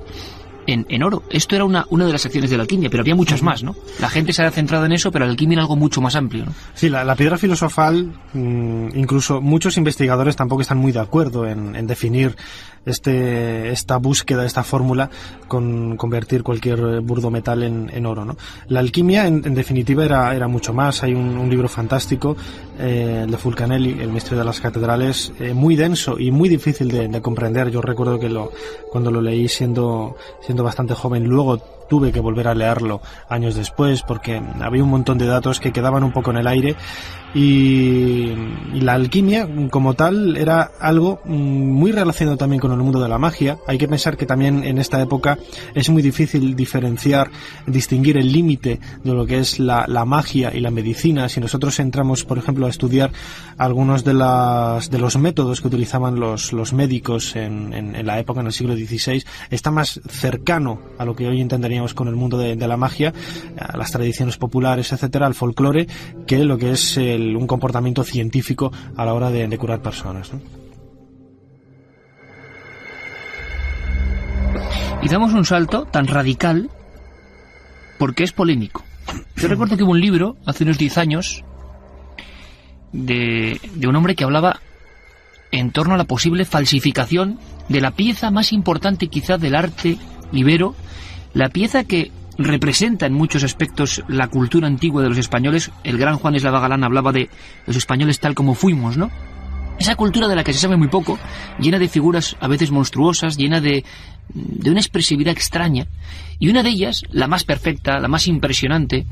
B: en oro. Esto era una de las acciones de la alquimia, pero había muchas más, ¿no? La gente se ha centrado en eso, pero la alquimia era algo mucho más amplio, ¿no?
C: Sí, la piedra filosofal, incluso muchos investigadores tampoco están muy de acuerdo en definir esta búsqueda, esta fórmula con convertir cualquier burdo metal en oro, ¿no? La alquimia, en definitiva, era mucho más. Hay un libro fantástico, el de Fulcanelli, El misterio de las catedrales, muy denso y muy difícil de comprender. Yo recuerdo que cuando lo leí siendo bastante joven, luego tuve que volver a leerlo años después porque había un montón de datos que quedaban un poco en el aire, y la alquimia como tal era algo muy relacionado también con el mundo de la magia. Hay que pensar que también en esta época es muy difícil distinguir el límite de lo que es la magia y la medicina. Si nosotros entramos, por ejemplo, a estudiar algunos de los métodos que utilizaban los médicos en la época, en el siglo XVI, está más cercano a lo que hoy entenderíamos con el mundo de la magia, a las tradiciones populares, etcétera, al folclore, que lo que es un comportamiento científico a la hora de curar personas, ¿no?
B: Y damos un salto tan radical porque es polémico. Yo recuerdo que hubo un libro hace unos 10 años de un hombre que hablaba en torno a la posible falsificación de la pieza más importante quizás del arte ibero, la pieza que representa en muchos aspectos la cultura antigua de los españoles. El gran Juan Eslava Galán hablaba de los españoles tal como fuimos, ¿no? Esa cultura de la que se sabe muy poco, llena de figuras a veces monstruosas, llena de una expresividad extraña, y una de ellas, la más perfecta, la más impresionante,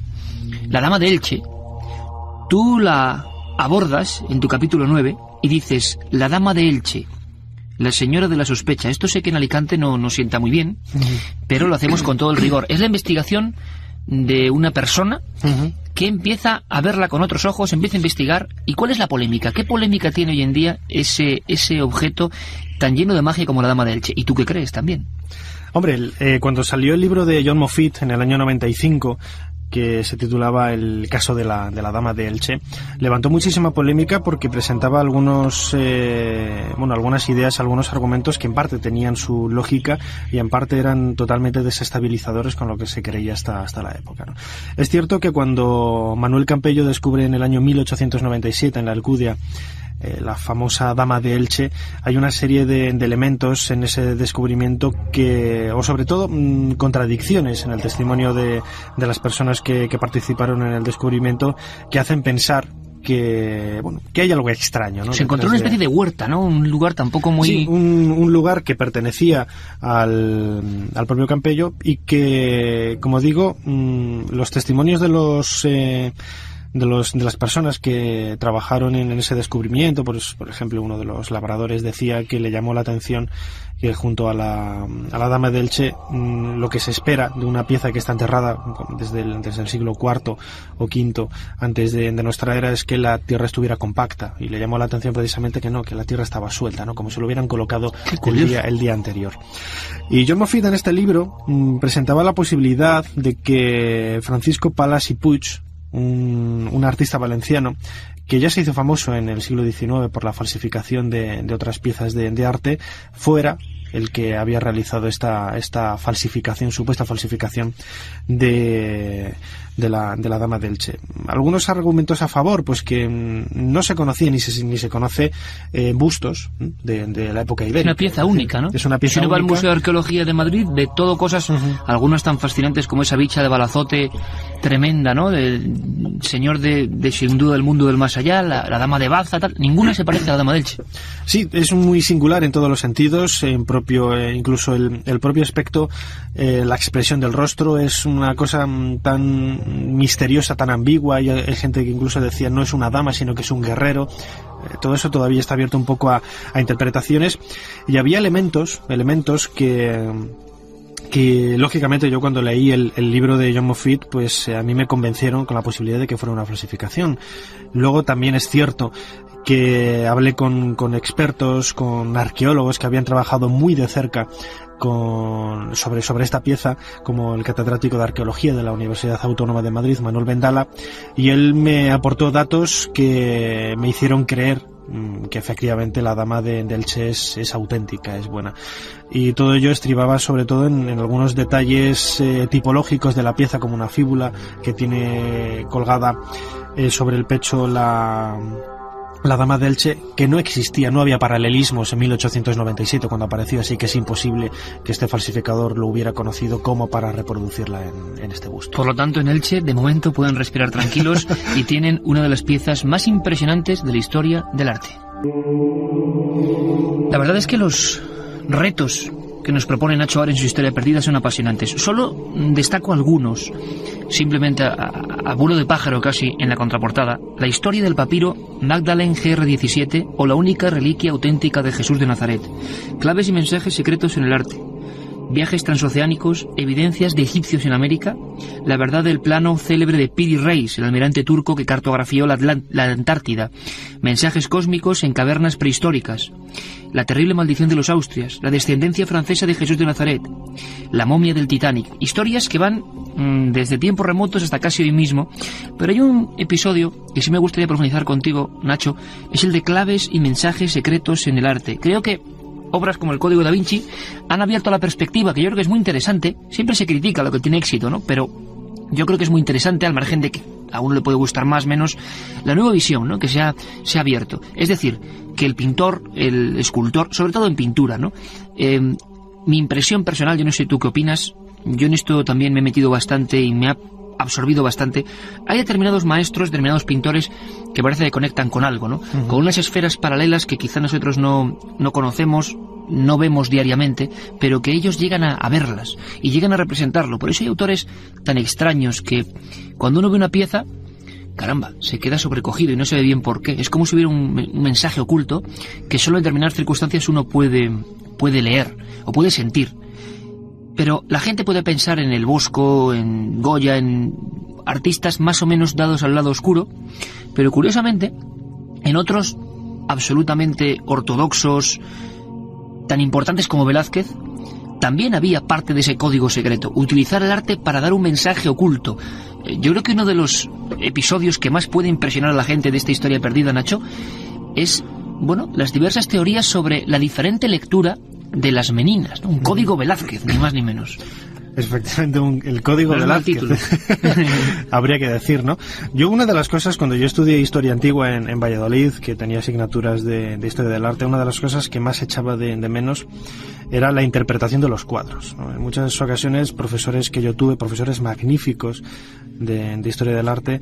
B: la Dama de Elche, tú la abordas en tu capítulo 9 y dices, la Dama de Elche, la señora de la sospecha. Esto sé que en Alicante no sienta muy bien, pero lo hacemos con todo el rigor. Es la investigación de una persona que empieza a verla con otros ojos, empieza a investigar. ¿Y cuál es la polémica? ¿Qué polémica tiene hoy en día ese objeto tan lleno de magia como la Dama de Elche? ¿Y tú qué crees también?
C: Hombre, cuando salió el libro de John Moffitt en el año 95, que se titulaba El caso de la Dama de Elche, levantó muchísima polémica porque presentaba algunas ideas, algunos argumentos que en parte tenían su lógica y en parte eran totalmente desestabilizadores con lo que se creía hasta la época, ¿no? Es cierto que cuando Manuel Campello descubre en el año 1897 en la Alcudia la famosa Dama de Elche, hay una serie de elementos en ese descubrimiento o sobre todo contradicciones en el testimonio de las personas que participaron en el descubrimiento, que hacen pensar que hay algo extraño, ¿no?
B: Se encontró una especie de huerta, ¿no? Un lugar tampoco muy...
C: Sí, un lugar que pertenecía al propio Campello y que, como digo, los testimonios de las personas que trabajaron en ese descubrimiento, pues, por ejemplo, uno de los labradores decía que le llamó la atención que junto a la Dama de Elche, lo que se espera de una pieza que está enterrada desde el siglo IV o V antes de nuestra era es que la tierra estuviera compacta, y le llamó la atención precisamente que la tierra estaba suelta, ¿no? Como si lo hubieran colocado el día anterior. Y John Moffitt en este libro presentaba la posibilidad de que Francisco Palas y Puig, un artista valenciano que ya se hizo famoso en el siglo XIX por la falsificación de otras piezas de arte, fuera el que había realizado esta falsificación, supuesta falsificación de la Dama de Elche. Algunos argumentos a favor, pues que no se conocía ni se conoce bustos de la época ibérica.
B: Es una pieza única, ¿no?
C: Es una pieza
B: única. Si uno va al
C: única.
B: Museo de Arqueología de Madrid, ve todo cosas, algunas tan fascinantes como esa bicha de Balazote tremenda, ¿no? Del señor sin duda del mundo del más allá, la Dama de Baza, tal. Ninguna se parece a la Dama de Elche.
C: Sí, es muy singular en todos los sentidos, incluso el propio aspecto, la expresión del rostro es una cosa tan misteriosa, tan ambigua, y hay gente que incluso decía no es una dama sino que es un guerrero. Todo eso todavía está abierto un poco a interpretaciones, y había elementos que lógicamente yo cuando leí el libro de John Moffitt, pues a mí me convencieron con la posibilidad de que fuera una falsificación. Luego también es cierto que hablé con expertos, con arqueólogos que habían trabajado muy de cerca sobre esta pieza, como el catedrático de arqueología de la Universidad Autónoma de Madrid, Manuel Vendala, y él me aportó datos que me hicieron creer que efectivamente la Dama de Elche es auténtica, es buena. Y todo ello estribaba sobre todo en algunos detalles tipológicos de la pieza, como una fíbula que tiene colgada sobre el pecho la Dama de Elche, que no existía, no había paralelismos en 1897 cuando apareció, así que es imposible que este falsificador lo hubiera conocido como para reproducirla en este busto.
B: Por lo tanto, en Elche, de momento, pueden respirar tranquilos y tienen una de las piezas más impresionantes de la historia del arte. La verdad es que los retos que nos propone Nacho Ares en su Historia Perdida son apasionantes. Solo destaco algunos, simplemente a vuelo de pájaro casi, en la contraportada. La historia del papiro Magdalene GR17 o la única reliquia auténtica de Jesús de Nazaret. Claves y mensajes secretos en el arte. Viajes transoceánicos, evidencias de egipcios en América, la verdad del plano célebre de Piri Reis, el almirante turco que cartografió la Antártida, mensajes cósmicos en cavernas prehistóricas, la terrible maldición de los Austrias, la descendencia francesa de Jesús de Nazaret, la momia del Titanic, historias que van desde tiempos remotos hasta casi hoy mismo. Pero hay un episodio que sí me gustaría profundizar contigo, Nacho, es el de claves y mensajes secretos en el arte. Creo que obras como el Código da Vinci han abierto la perspectiva, que yo creo que es muy interesante. Siempre se critica lo que tiene éxito, ¿no? Pero yo creo que es muy interesante, al margen de que a uno le puede gustar más, menos, la nueva visión, ¿no?, que se ha abierto. Es decir, que el pintor, el escultor, sobre todo en pintura, ¿no? Mi impresión personal, yo no sé tú qué opinas, yo en esto también me he metido bastante y me ha absorbido bastante. Hay determinados maestros, determinados pintores que parece que conectan con algo, ¿no? Uh-huh. Con unas esferas paralelas que quizá nosotros no conocemos, no vemos diariamente, pero que ellos llegan a verlas y llegan a representarlo. Por eso hay autores tan extraños que cuando uno ve una pieza, caramba, se queda sobrecogido y no se ve bien por qué. Es como si hubiera un mensaje oculto que solo en determinadas circunstancias uno puede leer o puede sentir. Pero la gente puede pensar en el Bosco, en Goya, en artistas más o menos dados al lado oscuro, pero curiosamente, en otros absolutamente ortodoxos, tan importantes como Velázquez, también había parte de ese código secreto, utilizar el arte para dar un mensaje oculto. Yo creo que uno de los episodios que más puede impresionar a la gente de esta historia perdida, Nacho, es, bueno, las diversas teorías sobre la diferente lectura de las Meninas, ¿no? Un código Velázquez, ni más ni menos.
C: Efectivamente, el código Velázquez. Habría que decir, ¿no? Yo, una de las cosas, cuando yo estudié historia antigua en Valladolid, que tenía asignaturas de historia del arte, una de las cosas que más echaba de menos era la interpretación de los cuadros, ¿no? En muchas ocasiones, profesores que yo tuve, profesores magníficos de historia del arte,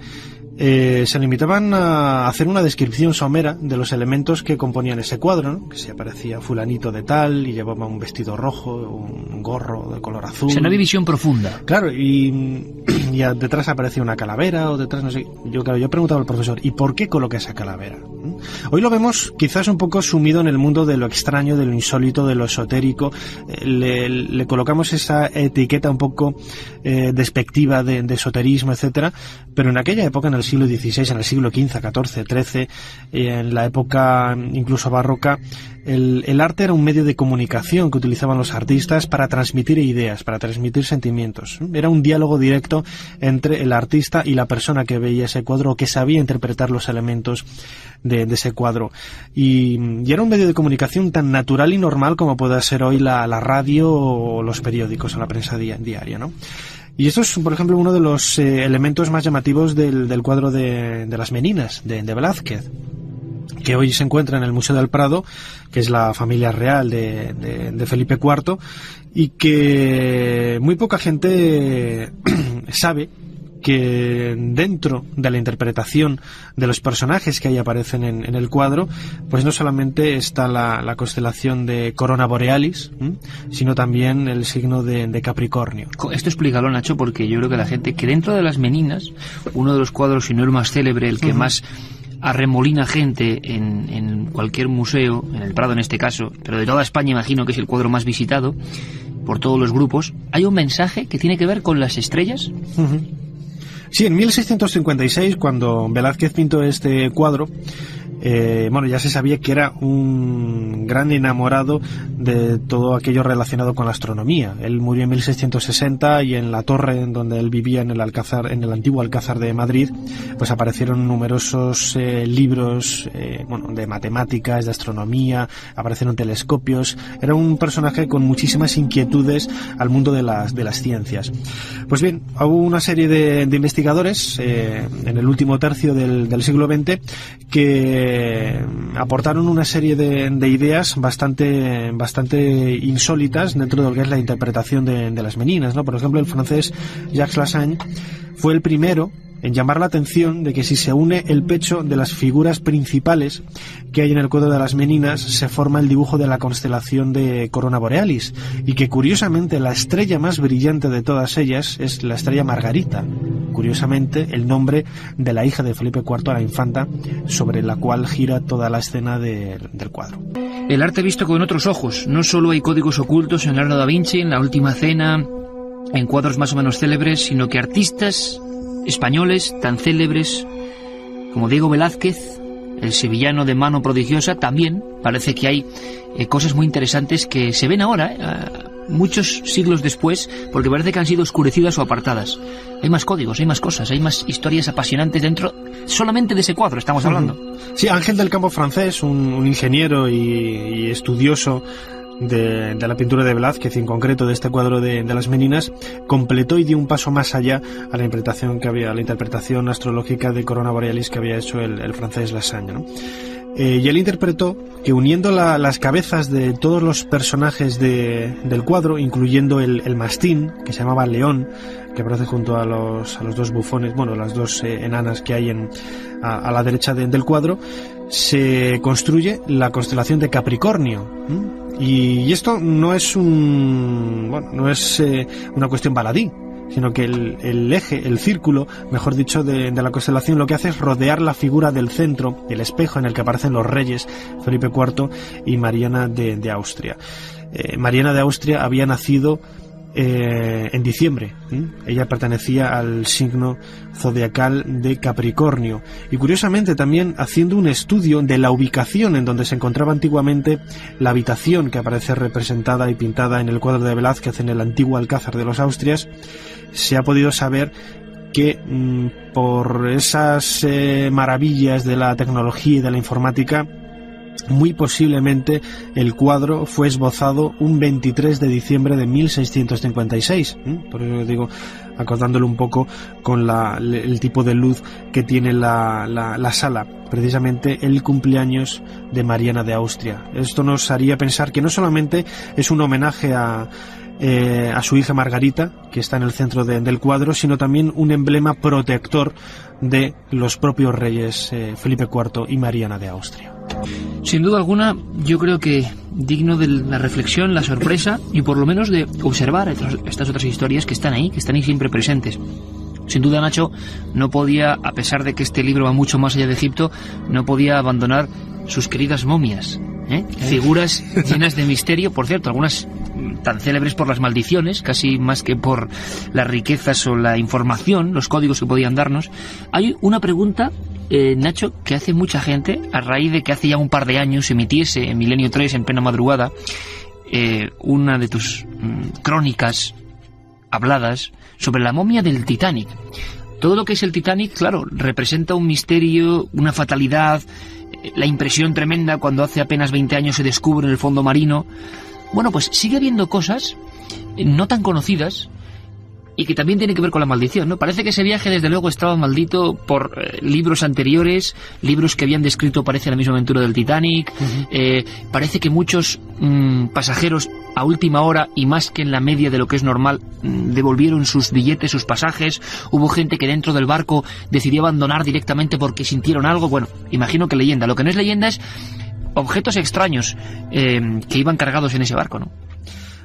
C: se limitaban a hacer una descripción somera de los elementos que componían ese cuadro, ¿no? Que si aparecía fulanito de tal y llevaba un vestido rojo, un gorro de color azul.
B: O sea, no había visión profunda.
C: Claro, y detrás aparecía una calavera o detrás, no sé. Yo preguntaba al profesor, ¿y por qué coloca esa calavera? Hoy lo vemos quizás un poco sumido en el mundo de lo extraño, de lo insólito, de lo esotérico. Le colocamos esa etiqueta un poco despectiva de esoterismo, etcétera, pero en aquella época, en el siglo XVI, en el siglo XV, XIV, XIII, en la época incluso barroca, el arte era un medio de comunicación que utilizaban los artistas para transmitir ideas, para transmitir sentimientos. Era un diálogo directo entre el artista y la persona que veía ese cuadro o que sabía interpretar los elementos de ese cuadro. Y era un medio de comunicación tan natural y normal como puede ser hoy la radio o los periódicos o la prensa diaria, ¿no? Y esto es, por ejemplo, uno de los elementos más llamativos del cuadro de las Meninas, de Velázquez, que hoy se encuentra en el Museo del Prado, que es la familia real de Felipe IV, y que muy poca gente sabe que dentro de la interpretación de los personajes que ahí aparecen en el cuadro, pues no solamente está la constelación de Corona Borealis, sino también el signo de Capricornio.
B: Esto explícalo, Nacho, porque yo creo que la gente, que dentro de las Meninas, uno de los cuadros, si no el más célebre, el que más arremolina gente en cualquier museo, en el Prado en este caso, pero de toda España imagino que es el cuadro más visitado por todos los grupos, hay un mensaje que tiene que ver con las estrellas.
C: Sí, en 1656, cuando Velázquez pintó este cuadro, ya se sabía que era un gran enamorado de todo aquello relacionado con la astronomía. Él murió en 1660 y en la torre en donde él vivía, en el antiguo Alcázar de Madrid, pues aparecieron numerosos libros de matemáticas, de astronomía, aparecieron telescopios. Era un personaje con muchísimas inquietudes al mundo de las ciencias. Pues bien, hubo una serie de investigadores en el último tercio del siglo XX que aportaron una serie de ideas bastante insólitas dentro de lo que es la interpretación de las Meninas, ¿no? Por ejemplo, el francés Jacques Lassagne fue el primero en llamar la atención de que si se une el pecho de las figuras principales que hay en el cuadro de las Meninas, se forma el dibujo de la constelación de Corona Borealis, y que curiosamente la estrella más brillante de todas ellas es la estrella Margarita, curiosamente el nombre de la hija de Felipe IV, la infanta, sobre la cual gira toda la escena del cuadro.
B: El arte visto con otros ojos. No solo hay códigos ocultos en Leonardo da Vinci, en La Última Cena, en cuadros más o menos célebres, sino que artistas españoles tan célebres como Diego Velázquez, el sevillano de mano prodigiosa, también parece que hay cosas muy interesantes que se ven ahora muchos siglos después, porque parece que han sido oscurecidas o apartadas. Hay más códigos, hay más cosas, hay más historias apasionantes dentro solamente de ese cuadro estamos hablando.
C: Sí, Ángel del Campo francés, un ingeniero y estudioso de la pintura de Velázquez, en concreto de este cuadro de las Meninas, completó y dio un paso más allá a la interpretación astrológica de Corona Borealis que había hecho el francés Lassagne, ¿no? Y él interpretó que uniendo las cabezas de todos los personajes del cuadro, incluyendo el mastín, que se llamaba León, que aparece junto a los dos bufones, bueno, las dos enanas que hay a la derecha del cuadro, se construye la constelación de Capricornio. Y esto no es una cuestión baladí, sino que el eje, el círculo, mejor dicho, de la constelación lo que hace es rodear la figura del centro, el espejo en el que aparecen los reyes Felipe IV y Mariana de Austria. Mariana de Austria había nacido en diciembre. Ella pertenecía al signo zodiacal de Capricornio, y curiosamente también haciendo un estudio de la ubicación en donde se encontraba antiguamente la habitación que aparece representada y pintada en el cuadro de Velázquez en el antiguo Alcázar de los Austrias, se ha podido saber que por esas maravillas de la tecnología y de la informática, muy posiblemente el cuadro fue esbozado un 23 de diciembre de 1656. Por eso digo, acordándolo un poco con el tipo de luz que tiene la sala, precisamente el cumpleaños de Mariana de Austria. Esto nos haría pensar que no solamente es un homenaje a su hija Margarita, que está en el centro del cuadro, sino también un emblema protector de los propios reyes Felipe IV y Mariana de Austria.
B: Sin duda alguna, yo creo que digno de la reflexión, la sorpresa y por lo menos de observar estas otras historias que están ahí siempre presentes. Sin duda, Nacho no podía, a pesar de que este libro va mucho más allá de Egipto, no podía abandonar sus queridas momias, figuras llenas de misterio, por cierto, algunas tan célebres por las maldiciones, casi más que por las riquezas o la información, los códigos que podían darnos. Hay una pregunta, Nacho, que hace mucha gente a raíz de que hace ya un par de años emitiese en Milenio 3 en plena madrugada una de tus crónicas habladas sobre la momia del Titanic. Todo lo que es el Titanic, claro, representa un misterio, una fatalidad, la impresión tremenda cuando hace apenas 20 años se descubre en el fondo marino. Bueno, pues sigue habiendo cosas no tan conocidas y que también tienen que ver con la maldición, ¿no? Parece que ese viaje, desde luego, estaba maldito por libros anteriores, libros que habían descrito, parece, la misma aventura del Titanic. Parece que muchos pasajeros a última hora, y más que en la media de lo que es normal, devolvieron sus billetes, sus pasajes. Hubo gente que dentro del barco decidió abandonar directamente porque sintieron algo. Bueno, imagino que leyenda. Lo que no es leyenda es objetos extraños que iban cargados en ese barco, ¿no?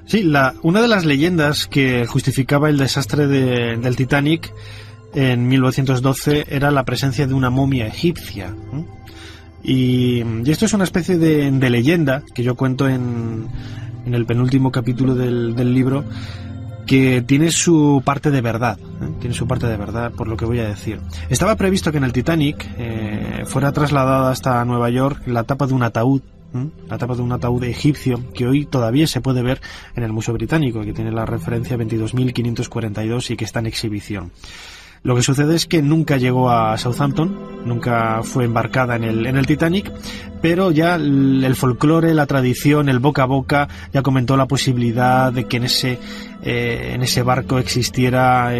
C: Sí, una de las leyendas que justificaba el desastre del Titanic en 1912 era la presencia de una momia egipcia. Y esto es una especie de leyenda que yo cuento en el penúltimo capítulo del libro, que tiene su parte de verdad, tiene su parte de verdad, por lo que voy a decir. Estaba previsto que en el Titanic fuera trasladada hasta Nueva York la tapa de un ataúd, la tapa de un ataúd egipcio, que hoy todavía se puede ver en el Museo Británico, que tiene la referencia 22.542 y que está en exhibición. Lo que sucede es que nunca llegó a Southampton, nunca fue embarcada en el Titanic, pero ya el folclore, la tradición, el boca a boca ya comentó la posibilidad de que en ese barco existiera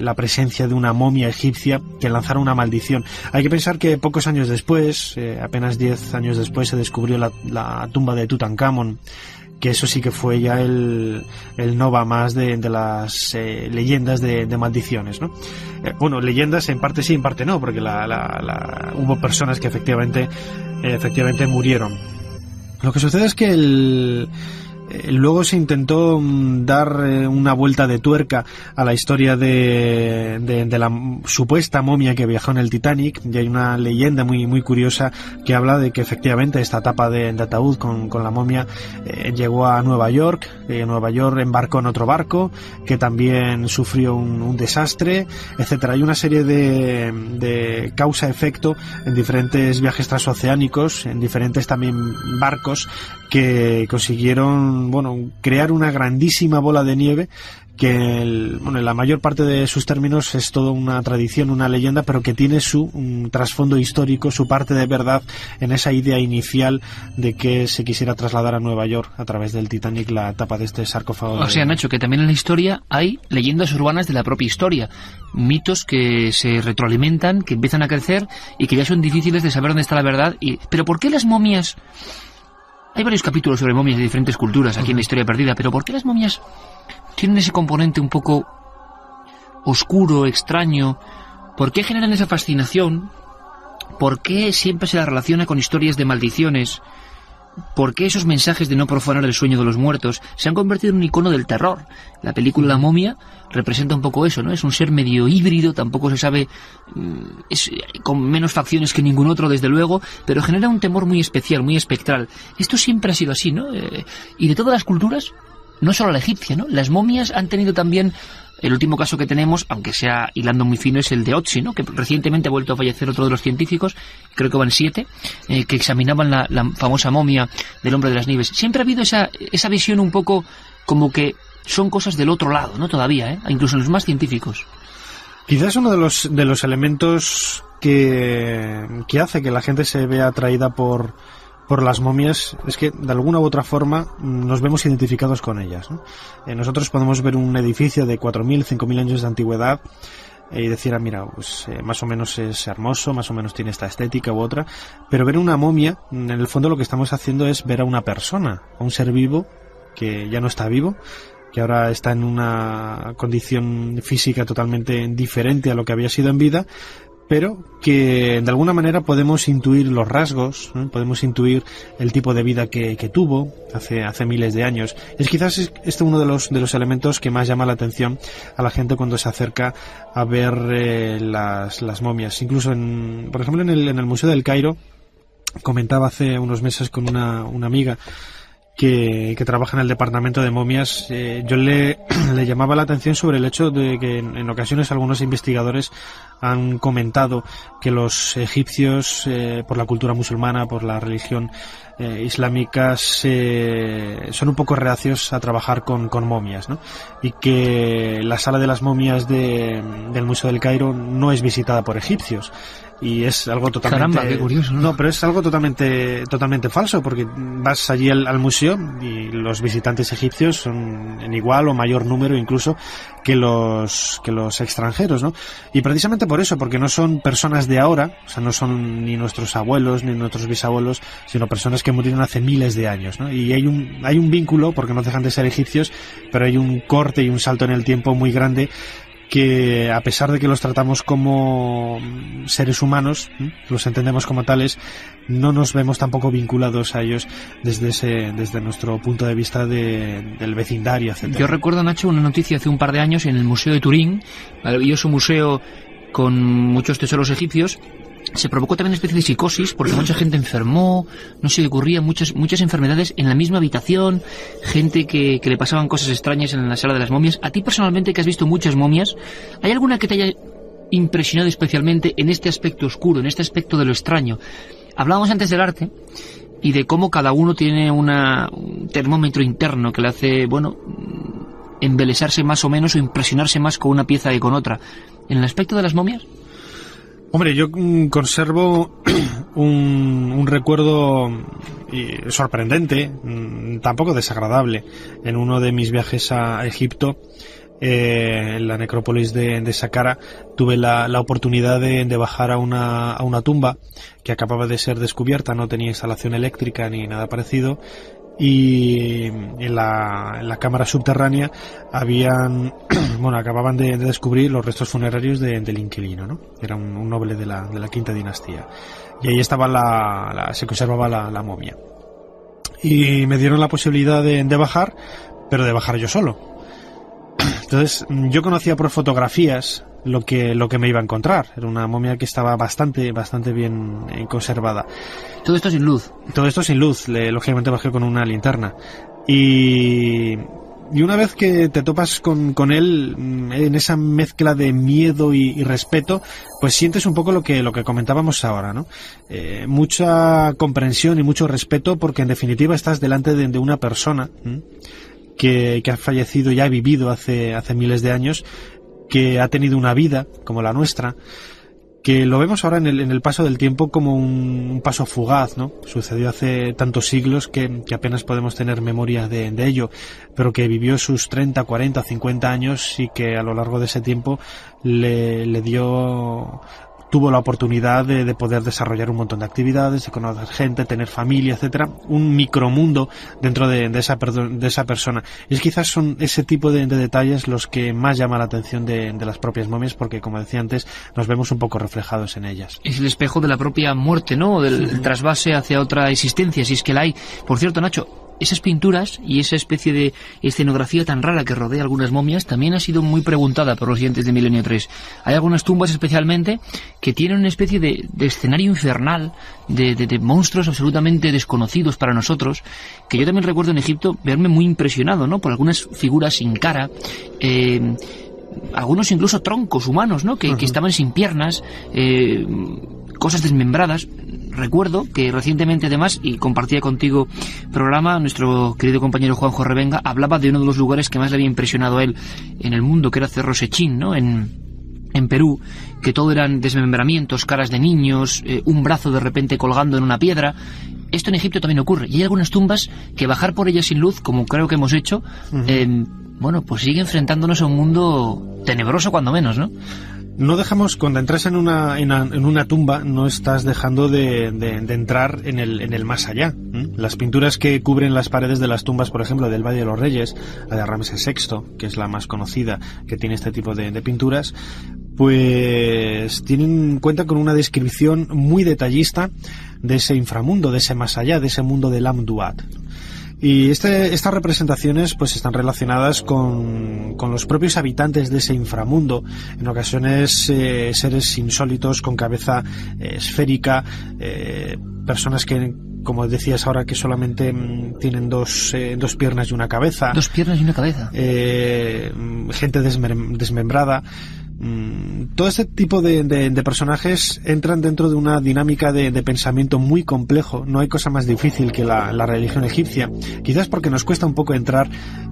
C: la presencia de una momia egipcia que lanzara una maldición. Hay que pensar que pocos años después, apenas 10 años después, se descubrió la tumba de Tutankamón, que eso sí que fue ya el nova más de las leyendas de maldiciones, ¿no? Bueno, leyendas en parte sí, en parte no, porque hubo personas que efectivamente murieron. Lo que sucede es que luego se intentó dar una vuelta de tuerca a la historia de la supuesta momia que viajó en el Titanic, y hay una leyenda muy muy curiosa que habla de que efectivamente esta tapa de ataúd con la momia llegó a Nueva York. Nueva York embarcó en otro barco que también sufrió un desastre, etcétera. Hay una serie de causa-efecto en diferentes viajes transoceánicos, en diferentes también barcos que consiguieron crear una grandísima bola de nieve que en la mayor parte de sus términos es toda una tradición, una leyenda, pero que tiene su trasfondo histórico, su parte de verdad en esa idea inicial de que se quisiera trasladar a Nueva York a través del Titanic la tapa de este sarcófago.
B: O sea, Nacho, que también en la historia hay leyendas urbanas de la propia historia, mitos que se retroalimentan, que empiezan a crecer y que ya son difíciles de saber dónde está la verdad. Pero ¿por qué las momias? Hay varios capítulos sobre momias de diferentes culturas aquí en la Historia Perdida, pero ¿por qué las momias tienen ese componente un poco oscuro, extraño? ¿Por qué generan esa fascinación? ¿Por qué siempre se la relaciona con historias de maldiciones? ¿Por qué esos mensajes de no profanar el sueño de los muertos se han convertido en un icono del terror? La película La momia representa un poco eso, ¿no? Es un ser medio híbrido, tampoco se sabe, es con menos facciones que ningún otro, desde luego, pero genera un temor muy especial, muy espectral. Esto siempre ha sido así, ¿no? Y de todas las culturas, no solo la egipcia, ¿no? Las momias han tenido también... El último caso que tenemos, aunque sea hilando muy fino, es el de Otzi, ¿no? Que recientemente ha vuelto a fallecer otro de los científicos, creo que van 7, que examinaban la famosa momia del hombre de las nieves. Siempre ha habido esa visión un poco como que son cosas del otro lado, ¿no? Todavía, incluso en los más científicos.
C: Quizás uno de los elementos que hace que la gente se vea atraída por las momias es que de alguna u otra forma nos vemos identificados con ellas, ¿no? Nosotros podemos ver un edificio de 4.000, 5.000 años de antigüedad y decir, mira, pues más o menos es hermoso, más o menos tiene esta estética u otra, pero ver una momia, en el fondo lo que estamos haciendo es ver a una persona, a un ser vivo que ya no está vivo, que ahora está en una condición física totalmente diferente a lo que había sido en vida, pero que de alguna manera podemos intuir los rasgos, ¿no? Podemos intuir el tipo de vida que tuvo hace miles de años. Es quizás uno de los elementos que más llama la atención a la gente cuando se acerca a ver las momias. Incluso por ejemplo en el Museo del Cairo, comentaba hace unos meses con una amiga que trabaja en el departamento de momias, yo le llamaba la atención sobre el hecho de que en ocasiones algunos investigadores han comentado que los egipcios, por la cultura musulmana, por la religión islámica, son un poco reacios a trabajar con momias, ¿no? Y que la sala de las momias del Museo del Cairo no es visitada por egipcios. Y es algo totalmente...
B: Caramba, qué curioso, ¿no?
C: No, pero es algo totalmente falso, porque vas allí al museo y los visitantes egipcios son en igual o mayor número incluso que los extranjeros, ¿no? Y precisamente por eso, porque no son personas de ahora, o sea, no son ni nuestros abuelos ni nuestros bisabuelos, sino personas que murieron hace miles de años, ¿no? Y hay un vínculo, porque no dejan de ser egipcios, pero hay un corte y un salto en el tiempo muy grande, que a pesar de que los tratamos como seres humanos, los entendemos como tales, no nos vemos tampoco vinculados a ellos desde nuestro punto de vista del vecindario, etc.
B: Yo recuerdo, Nacho, una noticia hace un par de años en el Museo de Turín, maravilloso museo con muchos tesoros egipcios. Se provocó también una especie de psicosis porque mucha gente enfermó, no se le ocurrían muchas enfermedades en la misma habitación, gente que le pasaban cosas extrañas en la sala de las momias. A ti personalmente, que has visto muchas momias, ¿hay alguna que te haya impresionado especialmente en este aspecto oscuro, en este aspecto de lo extraño? Hablábamos antes del arte y de cómo cada uno tiene un termómetro interno que le hace, embelesarse más o menos o impresionarse más con una pieza que con otra. ¿En el aspecto de las momias?
C: Hombre, yo conservo un recuerdo sorprendente, tampoco desagradable. En uno de mis viajes a Egipto, en la necrópolis de Saqqara, tuve la oportunidad de bajar a una tumba que acababa de ser descubierta, no tenía instalación eléctrica ni nada parecido. Y en la cámara subterránea acababan de descubrir los restos funerarios del inquilino, ¿no? Era un noble de la quinta dinastía. Y ahí estaba se conservaba la momia. Y me dieron la posibilidad de bajar, pero de bajar yo solo. Entonces, yo conocía por fotografías lo que me iba a encontrar. Era una momia que estaba bastante bien conservada.
B: Todo esto sin luz.
C: Todo esto sin luz. Lógicamente bajé con una linterna. Y Y una vez que te topas con él, en esa mezcla de miedo y respeto, pues sientes un poco lo que comentábamos ahora, ¿no? Mucha comprensión y mucho respeto, porque en definitiva estás delante de una persona que ha fallecido y ha vivido hace miles de años, que ha tenido una vida como la nuestra, que lo vemos ahora en el paso del tiempo como un paso fugaz, ¿no? Sucedió hace tantos siglos que apenas podemos tener memoria de ello, pero que vivió sus 30, 40, 50 años y que a lo largo de ese tiempo tuvo la oportunidad de poder desarrollar un montón de actividades, de conocer gente, tener familia, etcétera, un micromundo dentro de esa persona. Y quizás son ese tipo de detalles los que más llama la atención de las propias momias, porque, como decía antes, nos vemos un poco reflejados en ellas.
B: Es el espejo de la propia muerte, ¿no? Del trasvase hacia otra existencia, si es que la hay. Por cierto, Nacho, esas pinturas y esa especie de escenografía tan rara que rodea algunas momias también ha sido muy preguntada por los siguientes de Milenio 3. Hay algunas tumbas especialmente que tienen una especie de escenario infernal, de monstruos absolutamente desconocidos para nosotros, que yo también recuerdo en Egipto verme muy impresionado, ¿no? Por algunas figuras sin cara, algunos incluso troncos humanos, ¿no? Que estaban sin piernas, cosas desmembradas. Recuerdo que recientemente, además, y compartía contigo programa, nuestro querido compañero Juanjo Revenga hablaba de uno de los lugares que más le había impresionado a él en el mundo, que era Cerro Sechín, ¿no? En Perú, que todo eran desmembramientos, caras de niños, un brazo de repente colgando en una piedra. Esto en Egipto también ocurre, y hay algunas tumbas que bajar por ellas sin luz, como creo que hemos hecho, bueno, pues sigue enfrentándonos a un mundo tenebroso cuando menos, ¿no?
C: No dejamos, cuando entras en una tumba, no estás dejando de entrar en el más allá. Las pinturas que cubren las paredes de las tumbas, por ejemplo, del Valle de los Reyes, la de Ramsés VI, que es la más conocida, que tiene este tipo de pinturas, pues cuentan con una descripción muy detallista de ese inframundo, de ese más allá, de ese mundo del Amduat. Y estas representaciones pues están relacionadas con los propios habitantes de ese inframundo, en ocasiones seres insólitos con cabeza esférica, personas que, como decías ahora, que solamente tienen dos piernas y una cabeza.
B: Dos piernas y una cabeza.
C: Gente desmembrada. Todo este tipo de personajes entran dentro de una dinámica de pensamiento muy complejo. No hay cosa más difícil que la religión egipcia, quizás porque nos cuesta un poco entrar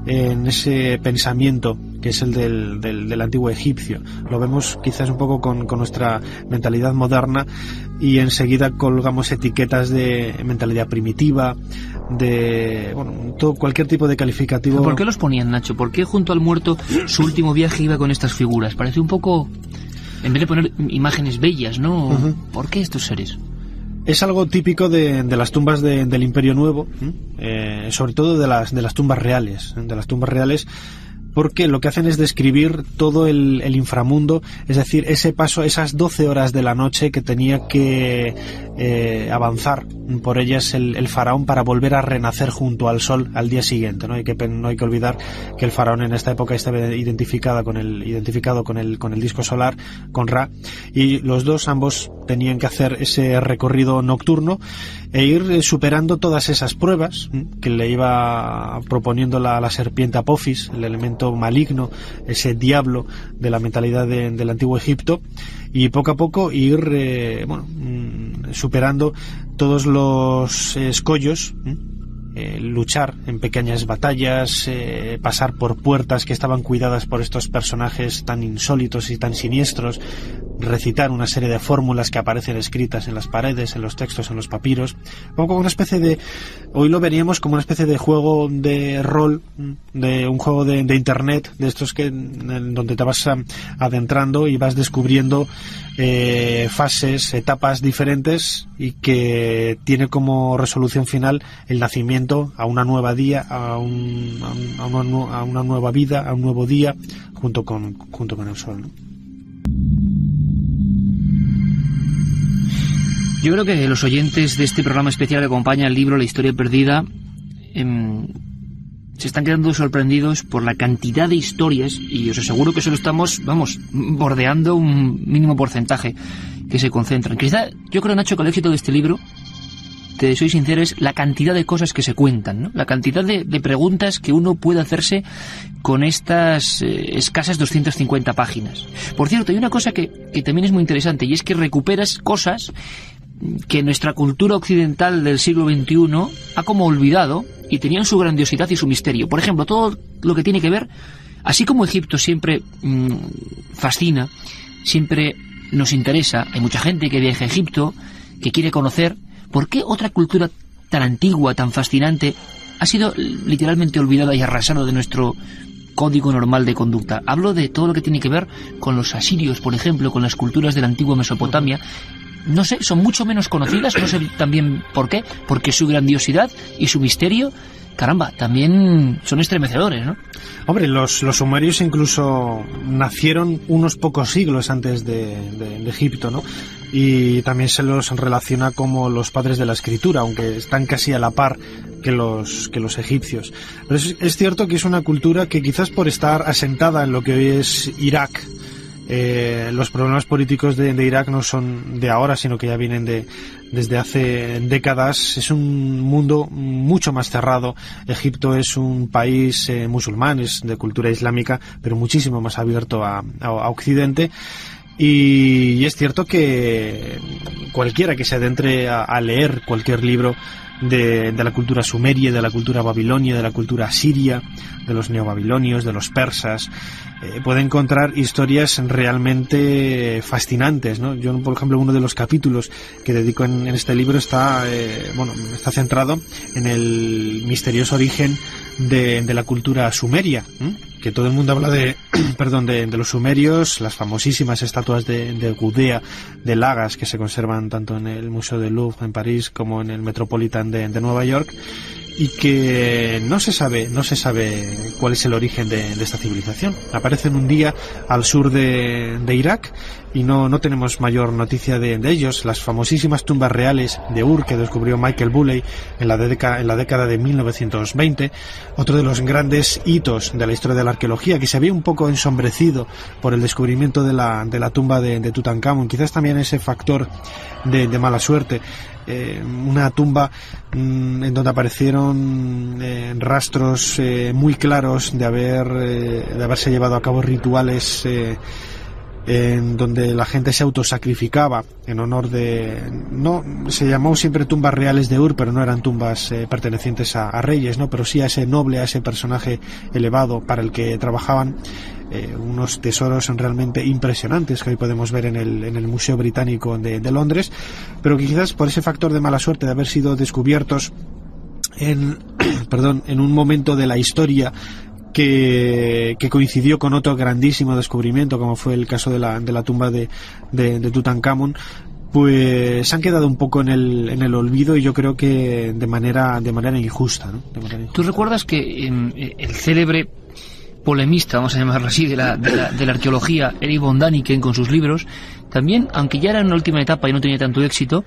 C: en ese pensamiento que es el del antiguo egipcio. Lo vemos quizás un poco con nuestra mentalidad moderna, y enseguida colgamos etiquetas de mentalidad primitiva, de cualquier tipo de calificativo.
B: ¿Por qué los ponían, Nacho? ¿Por qué junto al muerto su último viaje iba con estas figuras? Parece un poco, en vez de poner imágenes bellas, ¿no? ¿Por qué estos seres?
C: Es algo típico de las tumbas del Imperio Nuevo, sobre todo de las tumbas reales, porque lo que hacen es describir todo el inframundo, es decir, ese paso, esas 12 horas de la noche que tenía que avanzar por ellas el faraón para volver a renacer junto al sol al día siguiente, ¿no? No hay que olvidar que el faraón en esta época estaba identificado con el disco solar, con Ra, y ambos tenían que hacer ese recorrido nocturno e ir superando todas esas pruebas que le iba proponiendo la serpiente Apophis, el elemento maligno, ese diablo de la mentalidad del antiguo Egipto, y poco a poco ir superando todos los escollos, luchar en pequeñas batallas, pasar por puertas que estaban cuidadas por estos personajes tan insólitos y tan siniestros, recitar una serie de fórmulas que aparecen escritas en las paredes, en los textos, en los papiros, como una especie de, hoy lo veríamos como una especie de juego de rol, de un juego de internet, de estos donde te vas adentrando y vas descubriendo fases, etapas diferentes, y que tiene como resolución final el nacimiento a una nueva a una nueva vida, a un nuevo día, junto con el sol, ¿no?
B: Yo creo que los oyentes de este programa especial que acompaña el libro La Historia Perdida se están quedando sorprendidos por la cantidad de historias, y os aseguro que solo estamos, bordeando un mínimo porcentaje que se concentran. Quizá, yo creo, Nacho, que el éxito de este libro te soy sincero, es la cantidad de cosas que se cuentan, ¿no? La cantidad de preguntas que uno puede hacerse con estas escasas 250 páginas. Por cierto, hay una cosa que también es muy interesante, y es que recuperas cosas que nuestra cultura occidental del siglo XXI ha como olvidado y tenían su grandiosidad y su misterio. Por ejemplo, todo lo que tiene que ver, así como Egipto siempre fascina, siempre nos interesa, hay mucha gente que viaja a Egipto, que quiere conocer, ¿por qué otra cultura tan antigua, tan fascinante, ha sido literalmente olvidada y arrasada de nuestro código normal de conducta? Hablo de todo lo que tiene que ver con los asirios, por ejemplo, con las culturas de la antigua Mesopotamia. No sé, son mucho menos conocidas, no sé también por qué, porque su grandiosidad y su misterio, caramba, también son estremecedores, ¿no?
C: Hombre, los sumerios incluso nacieron unos pocos siglos antes de Egipto, ¿no? Y también se los relaciona como los padres de la escritura, aunque están casi a la par que los egipcios. Pero es cierto que es una cultura que quizás por estar asentada en lo que hoy es Irak, los problemas políticos de Irak no son de ahora, sino que ya vienen desde hace décadas. Es un mundo mucho más cerrado. Egipto es un país musulmán, es de cultura islámica, pero muchísimo más abierto a Occidente. Y es cierto que cualquiera que se adentre a leer cualquier libro de la cultura sumeria, de la cultura babilonia, de la cultura asiria, de los neobabilonios, de los persas, puede encontrar historias realmente fascinantes, ¿no? Yo, por ejemplo, uno de los capítulos que dedico en este libro está centrado en el misterioso origen de la cultura sumeria, que todo el mundo habla de los sumerios, las famosísimas estatuas de Gudea, de Lagas, que se conservan tanto en el Museo del Louvre en París como en el Metropolitan de Nueva York, y que no se sabe cuál es el origen de esta civilización. Aparecen un día al sur de Irak y no tenemos mayor noticia de ellos. Las famosísimas tumbas reales de Ur, que descubrió Michael Bulley en la década de 1920, otro de los grandes hitos de la historia de la arqueología, que se había un poco ensombrecido por el descubrimiento de la tumba de Tutankamón, quizás también ese factor de mala suerte. Una tumba en donde aparecieron rastros muy claros de haberse llevado a cabo rituales en donde la gente se autosacrificaba en honor se llamó siempre tumbas reales de Ur, pero no eran tumbas pertenecientes a reyes, ¿no? Pero sí a ese noble, a ese personaje elevado para el que trabajaban. Unos tesoros realmente impresionantes que hoy podemos ver en el Museo Británico de Londres, pero que quizás por ese factor de mala suerte de haber sido descubiertos en un momento de la historia que coincidió con otro grandísimo descubrimiento, como fue el caso de la tumba de Tutankamón, pues han quedado un poco en el olvido, y yo creo que de manera injusta, ¿no?
B: ¿Tú recuerdas que el célebre polemista, vamos a llamarlo así, de la arqueología, Erik von Däniken, con sus libros, también, aunque ya era en la última etapa y no tenía tanto éxito,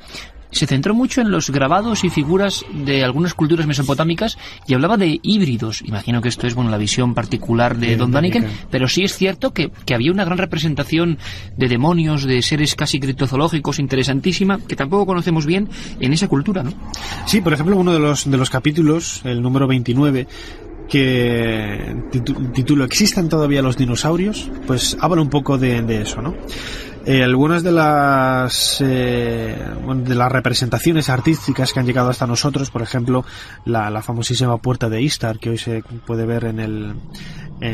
B: se centró mucho en los grabados y figuras de algunas culturas mesopotámicas y hablaba de híbridos? Imagino que esto es la visión particular de von Däniken, pero sí es cierto que había una gran representación de demonios, de seres casi criptozoológicos, interesantísima, que tampoco conocemos bien en esa cultura, ¿no?
C: Sí, por ejemplo, uno de los capítulos, el número 29, que titulo ¿Existen todavía los dinosaurios?, pues habla un poco de eso, ¿no? Algunas de las representaciones artísticas que han llegado hasta nosotros, por ejemplo, la famosísima puerta de Istar, que hoy se puede ver en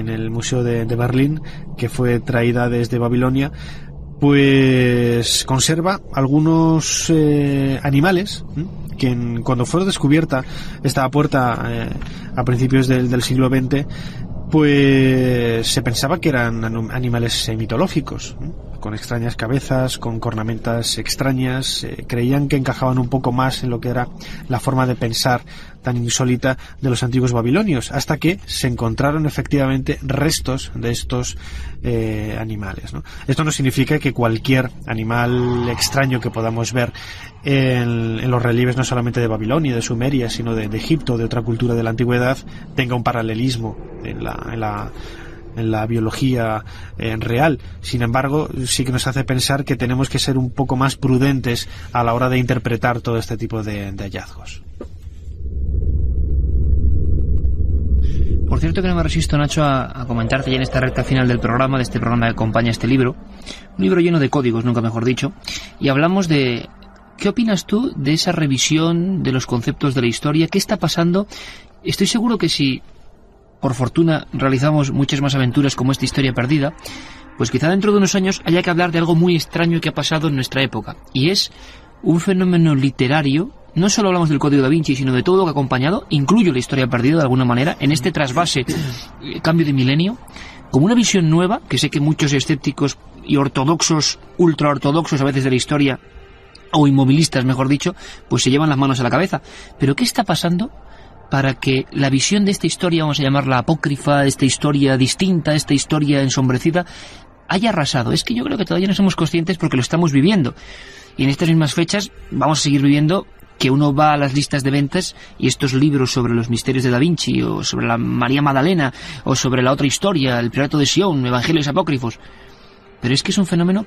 C: el Museo de Berlín, que fue traída desde Babilonia, pues conserva algunos animales que cuando fue descubierta esta puerta a principios del siglo XX, pues se pensaba que eran animales mitológicos, con extrañas cabezas, con cornamentas extrañas. Creían que encajaban un poco más en lo que era la forma de pensar tan insólita de los antiguos babilonios, hasta que se encontraron efectivamente restos de estos animales, ¿no? Esto no significa que cualquier animal extraño que podamos ver en los relieves, no solamente de Babilonia, de Sumeria, sino de Egipto, de otra cultura de la antigüedad, tenga un paralelismo en en la biología real. Sin embargo, sí que nos hace pensar que tenemos que ser un poco más prudentes a la hora de interpretar todo este tipo de hallazgos.
B: Por cierto que no me resisto, Nacho, a comentarte ya en esta recta final del programa, de este programa que acompaña este libro, un libro lleno de códigos, nunca mejor dicho, y hablamos de... ¿Qué opinas tú de esa revisión de los conceptos de la historia? ¿Qué está pasando? Estoy seguro que si, por fortuna, realizamos muchas más aventuras como esta historia perdida, pues quizá dentro de unos años haya que hablar de algo muy extraño que ha pasado en nuestra época, y es un fenómeno literario. No solo hablamos del Código da Vinci, sino de todo lo que ha acompañado, incluyo la historia perdida de alguna manera, en este trasvase, cambio de milenio, como una visión nueva, que sé que muchos escépticos y ortodoxos, ultraortodoxos a veces de la historia, o inmovilistas, mejor dicho, pues se llevan las manos a la cabeza. Pero ¿qué está pasando para que la visión de esta historia, vamos a llamarla apócrifa, esta historia distinta, esta historia ensombrecida, haya arrasado? Es que yo creo que todavía no somos conscientes porque lo estamos viviendo. Y en estas mismas fechas vamos a seguir viviendo que uno va a las listas de ventas y estos libros sobre los misterios de Da Vinci, o sobre la María Magdalena, o sobre la otra historia, el Priorato de Sion, Evangelios apócrifos. Pero es que es un fenómeno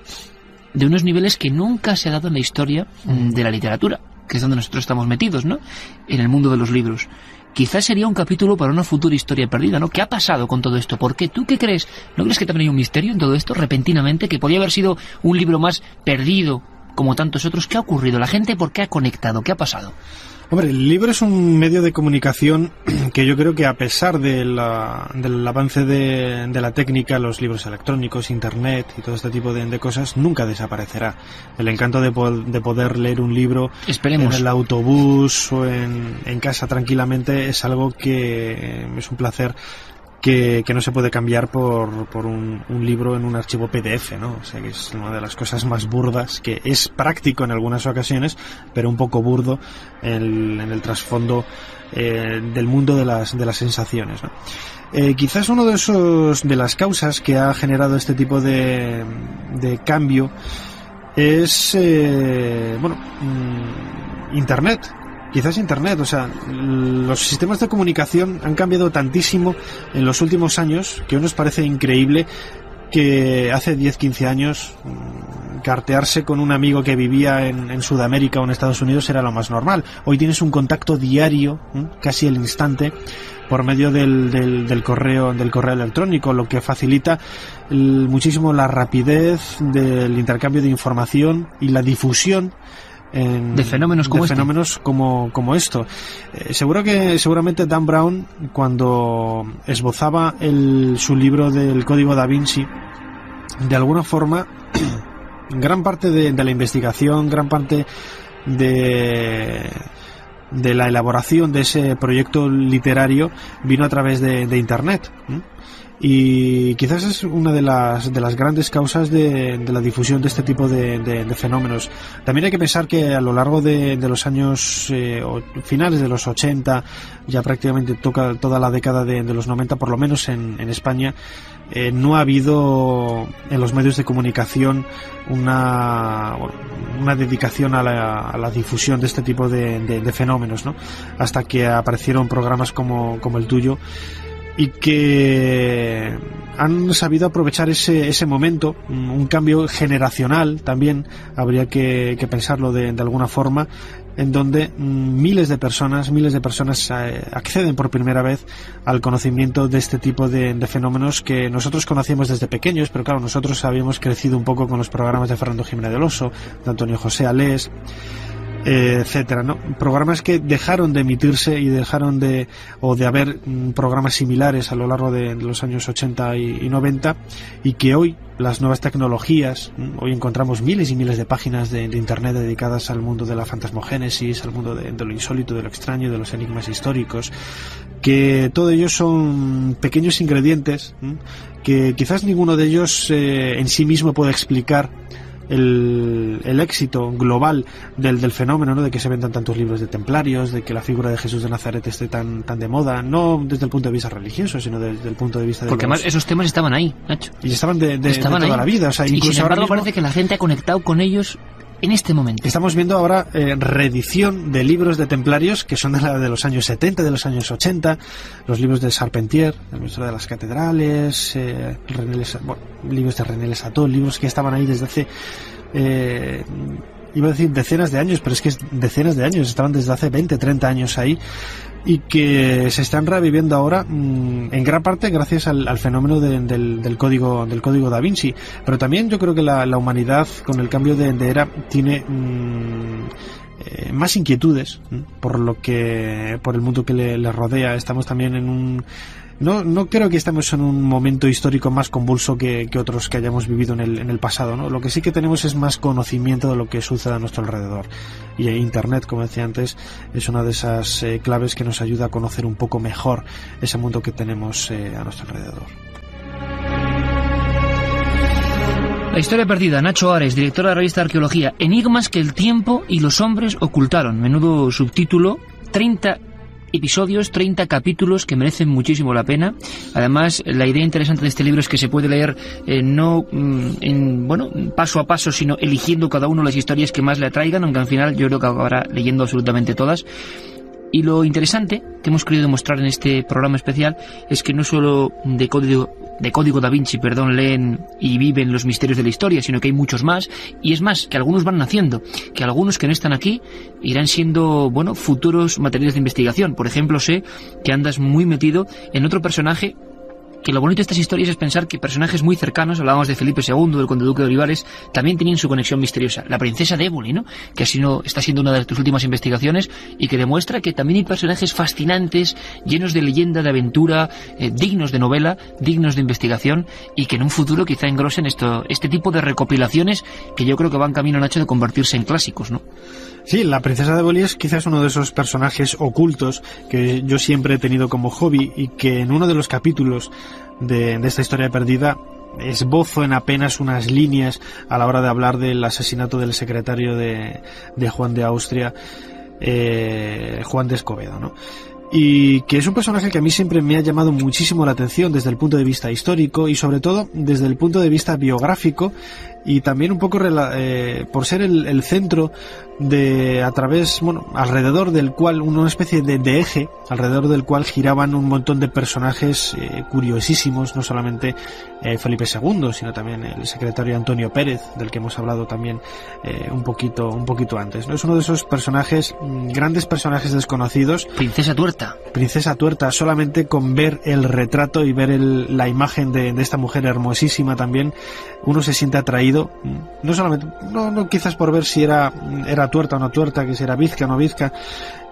B: de unos niveles que nunca se ha dado en la historia de la literatura, que es donde nosotros estamos metidos, ¿no? En el mundo de los libros. Quizás sería un capítulo para una futura historia perdida, ¿no? ¿Qué ha pasado con todo esto? ¿Por qué? ¿Tú qué crees? ¿No crees que también hay un misterio en todo esto, repentinamente? Que podía haber sido un libro más perdido, como tantos otros. ¿Qué ha ocurrido? ¿La gente por qué ha conectado? ¿Qué ha pasado?
C: Hombre, el libro es un medio de comunicación que yo creo que, a pesar del avance de la técnica, los libros electrónicos, internet y todo este tipo de cosas, nunca desaparecerá. El encanto de poder leer un libro en el autobús o en casa tranquilamente es algo que es un placer que no se puede cambiar por un libro en un archivo PDF, ¿no? O sea, que es una de las cosas más burdas, que es práctico en algunas ocasiones, pero un poco burdo en el trasfondo del mundo de las sensaciones, ¿no? Quizás uno de las causas que ha generado este tipo de cambio es Internet. Quizás Internet, o sea, los sistemas de comunicación han cambiado tantísimo en los últimos años que nos parece increíble que hace 10-15 años cartearse con un amigo que vivía en Sudamérica o en Estados Unidos era lo más normal. Hoy tienes un contacto diario, casi al instante, por medio del correo electrónico, lo que facilita muchísimo la rapidez del intercambio de información y la difusión de fenómenos como esto. Seguramente Dan Brown, cuando esbozaba su libro del Código da Vinci, de alguna forma gran parte de la investigación, gran parte de la elaboración de ese proyecto literario vino a través de Internet. Y quizás es una de las grandes causas de la difusión de este tipo de fenómenos. También hay que pensar que a lo largo de los años finales de los 80, ya prácticamente toca toda la década de los 90, por lo menos en España, no ha habido en los medios de comunicación una dedicación a la difusión de este tipo de fenómenos, ¿no? Hasta que aparecieron programas como el tuyo, y que han sabido aprovechar ese momento, un cambio generacional también, habría que pensarlo de alguna forma, en donde miles de personas acceden por primera vez al conocimiento de este tipo de fenómenos que nosotros conocíamos desde pequeños, pero claro, nosotros habíamos crecido un poco con los programas de Fernando Jiménez del Oso, de Antonio José Alés, etcétera, ¿no? Programas que dejaron de emitirse y dejaron de haber programas similares a lo largo de los años 80 y 90, y que hoy las nuevas tecnologías, hoy encontramos miles y miles de páginas de Internet dedicadas al mundo de la fantasmogénesis, al mundo de lo insólito, de lo extraño, de los enigmas históricos, que todos ellos son pequeños ingredientes que quizás ninguno de ellos en sí mismo puede explicar el éxito global del fenómeno, ¿no? De que se vendan tantos libros de templarios, de que la figura de Jesús de Nazaret esté tan de moda, no desde el punto de vista religioso, sino desde el punto de vista de
B: porque además esos temas estaban ahí, Nacho,
C: y estaban de toda la vida, o sea,
B: y
C: incluso
B: sin embargo
C: ahora mismo
B: parece que la gente ha conectado con ellos en este momento.
C: Estamos viendo ahora reedición de libros de templarios que son de los años 70, de los años 80, los libros de Charpentier, el Ministro de las Catedrales, libros de René Lesató, libros que estaban ahí desde hace, iba a decir decenas de años, pero es que es decenas de años, estaban desde hace 20, 30 años ahí, y que se están reviviendo ahora en gran parte gracias al fenómeno del código Da Vinci, pero también yo creo que la humanidad con el cambio de era tiene más inquietudes por el mundo que le rodea. Estamos también en no creo que estemos en un momento histórico más convulso que otros que hayamos vivido en el pasado, ¿no? Lo que sí que tenemos es más conocimiento de lo que sucede a nuestro alrededor. Y Internet, como decía antes, es una de esas claves que nos ayuda a conocer un poco mejor ese mundo que tenemos a nuestro alrededor.
B: La historia perdida, Nacho Ares, director de la revista Arqueología. Enigmas que el tiempo y los hombres ocultaron. Menudo subtítulo. 30 episodios, 30 capítulos que merecen muchísimo la pena. Además, la idea interesante de este libro es que se puede leer paso a paso, sino eligiendo cada uno las historias que más le atraigan, aunque al final yo creo que acabará leyendo absolutamente todas. Y lo interesante que hemos querido demostrar en este programa especial es que no solo de Código Da Vinci, leen y viven los misterios de la historia, sino que hay muchos más, y es más, que algunos van naciendo, que algunos que no están aquí irán siendo, futuros materiales de investigación. Por ejemplo, sé que andas muy metido en otro personaje, que lo bonito de estas historias es pensar que personajes muy cercanos, hablábamos de Felipe II, del conde duque de Olivares, también tenían su conexión misteriosa. La princesa de Éboli, ¿no?, que está siendo una de tus últimas investigaciones y que demuestra que también hay personajes fascinantes, llenos de leyenda, de aventura, dignos de novela, dignos de investigación, y que en un futuro quizá engrosen este tipo de recopilaciones que yo creo que van camino, Nacho, de convertirse en clásicos, ¿no?
C: Sí, la princesa de Éboli es quizás uno de esos personajes ocultos que yo siempre he tenido como hobby, y que en uno de los capítulos de esta historia perdida esbozo en apenas unas líneas a la hora de hablar del asesinato del secretario de Juan de Austria, Juan de Escobedo, ¿no? Y que es un personaje que a mí siempre me ha llamado muchísimo la atención desde el punto de vista histórico y sobre todo desde el punto de vista biográfico, y también un poco por ser el centro alrededor del cual, una especie de eje, alrededor del cual giraban un montón de personajes curiosísimos, no solamente Felipe II, sino también el secretario Antonio Pérez, del que hemos hablado también un poquito antes, ¿no? Es uno de esos personajes, grandes personajes desconocidos.
B: Princesa Tuerta, solamente con ver el retrato y ver la imagen de esta mujer hermosísima también, uno se siente atraído, no solamente, no quizás por ver si era tuerta o no tuerta, que si era bizca o no bizca,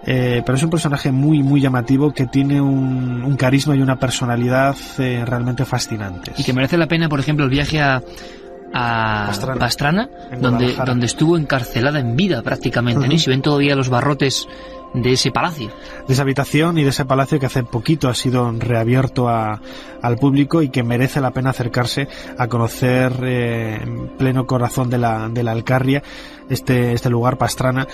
B: pero es un personaje muy muy llamativo, que tiene un carisma y una personalidad realmente fascinantes. Y que merece la pena, por ejemplo, el viaje a Pastrana, donde estuvo encarcelada en vida prácticamente, ¿no? Y se ven todavía los barrotes de ese palacio.
C: De esa habitación y de ese palacio que hace poquito ha sido reabierto al público, y que merece la pena acercarse a conocer en pleno corazón de la Alcarria este lugar, Pastrana,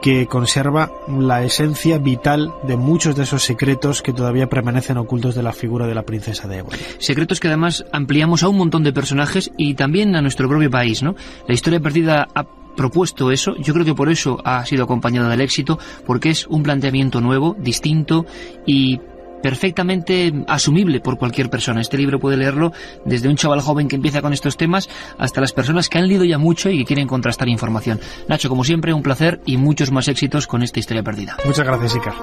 C: que conserva la esencia vital de muchos de esos secretos que todavía permanecen ocultos de la figura de la princesa de Éboli.
B: Secretos que además ampliamos a un montón de personajes y también a nuestro propio país, ¿no? La historia perdida ha propuesto eso, yo creo que por eso ha sido acompañada del éxito, porque es un planteamiento nuevo, distinto y perfectamente asumible por cualquier persona. Este libro puede leerlo desde un chaval joven que empieza con estos temas hasta las personas que han leído ya mucho y que quieren contrastar información. Nacho, como siempre, un placer y muchos más éxitos con esta historia perdida.
C: Muchas gracias, Iker.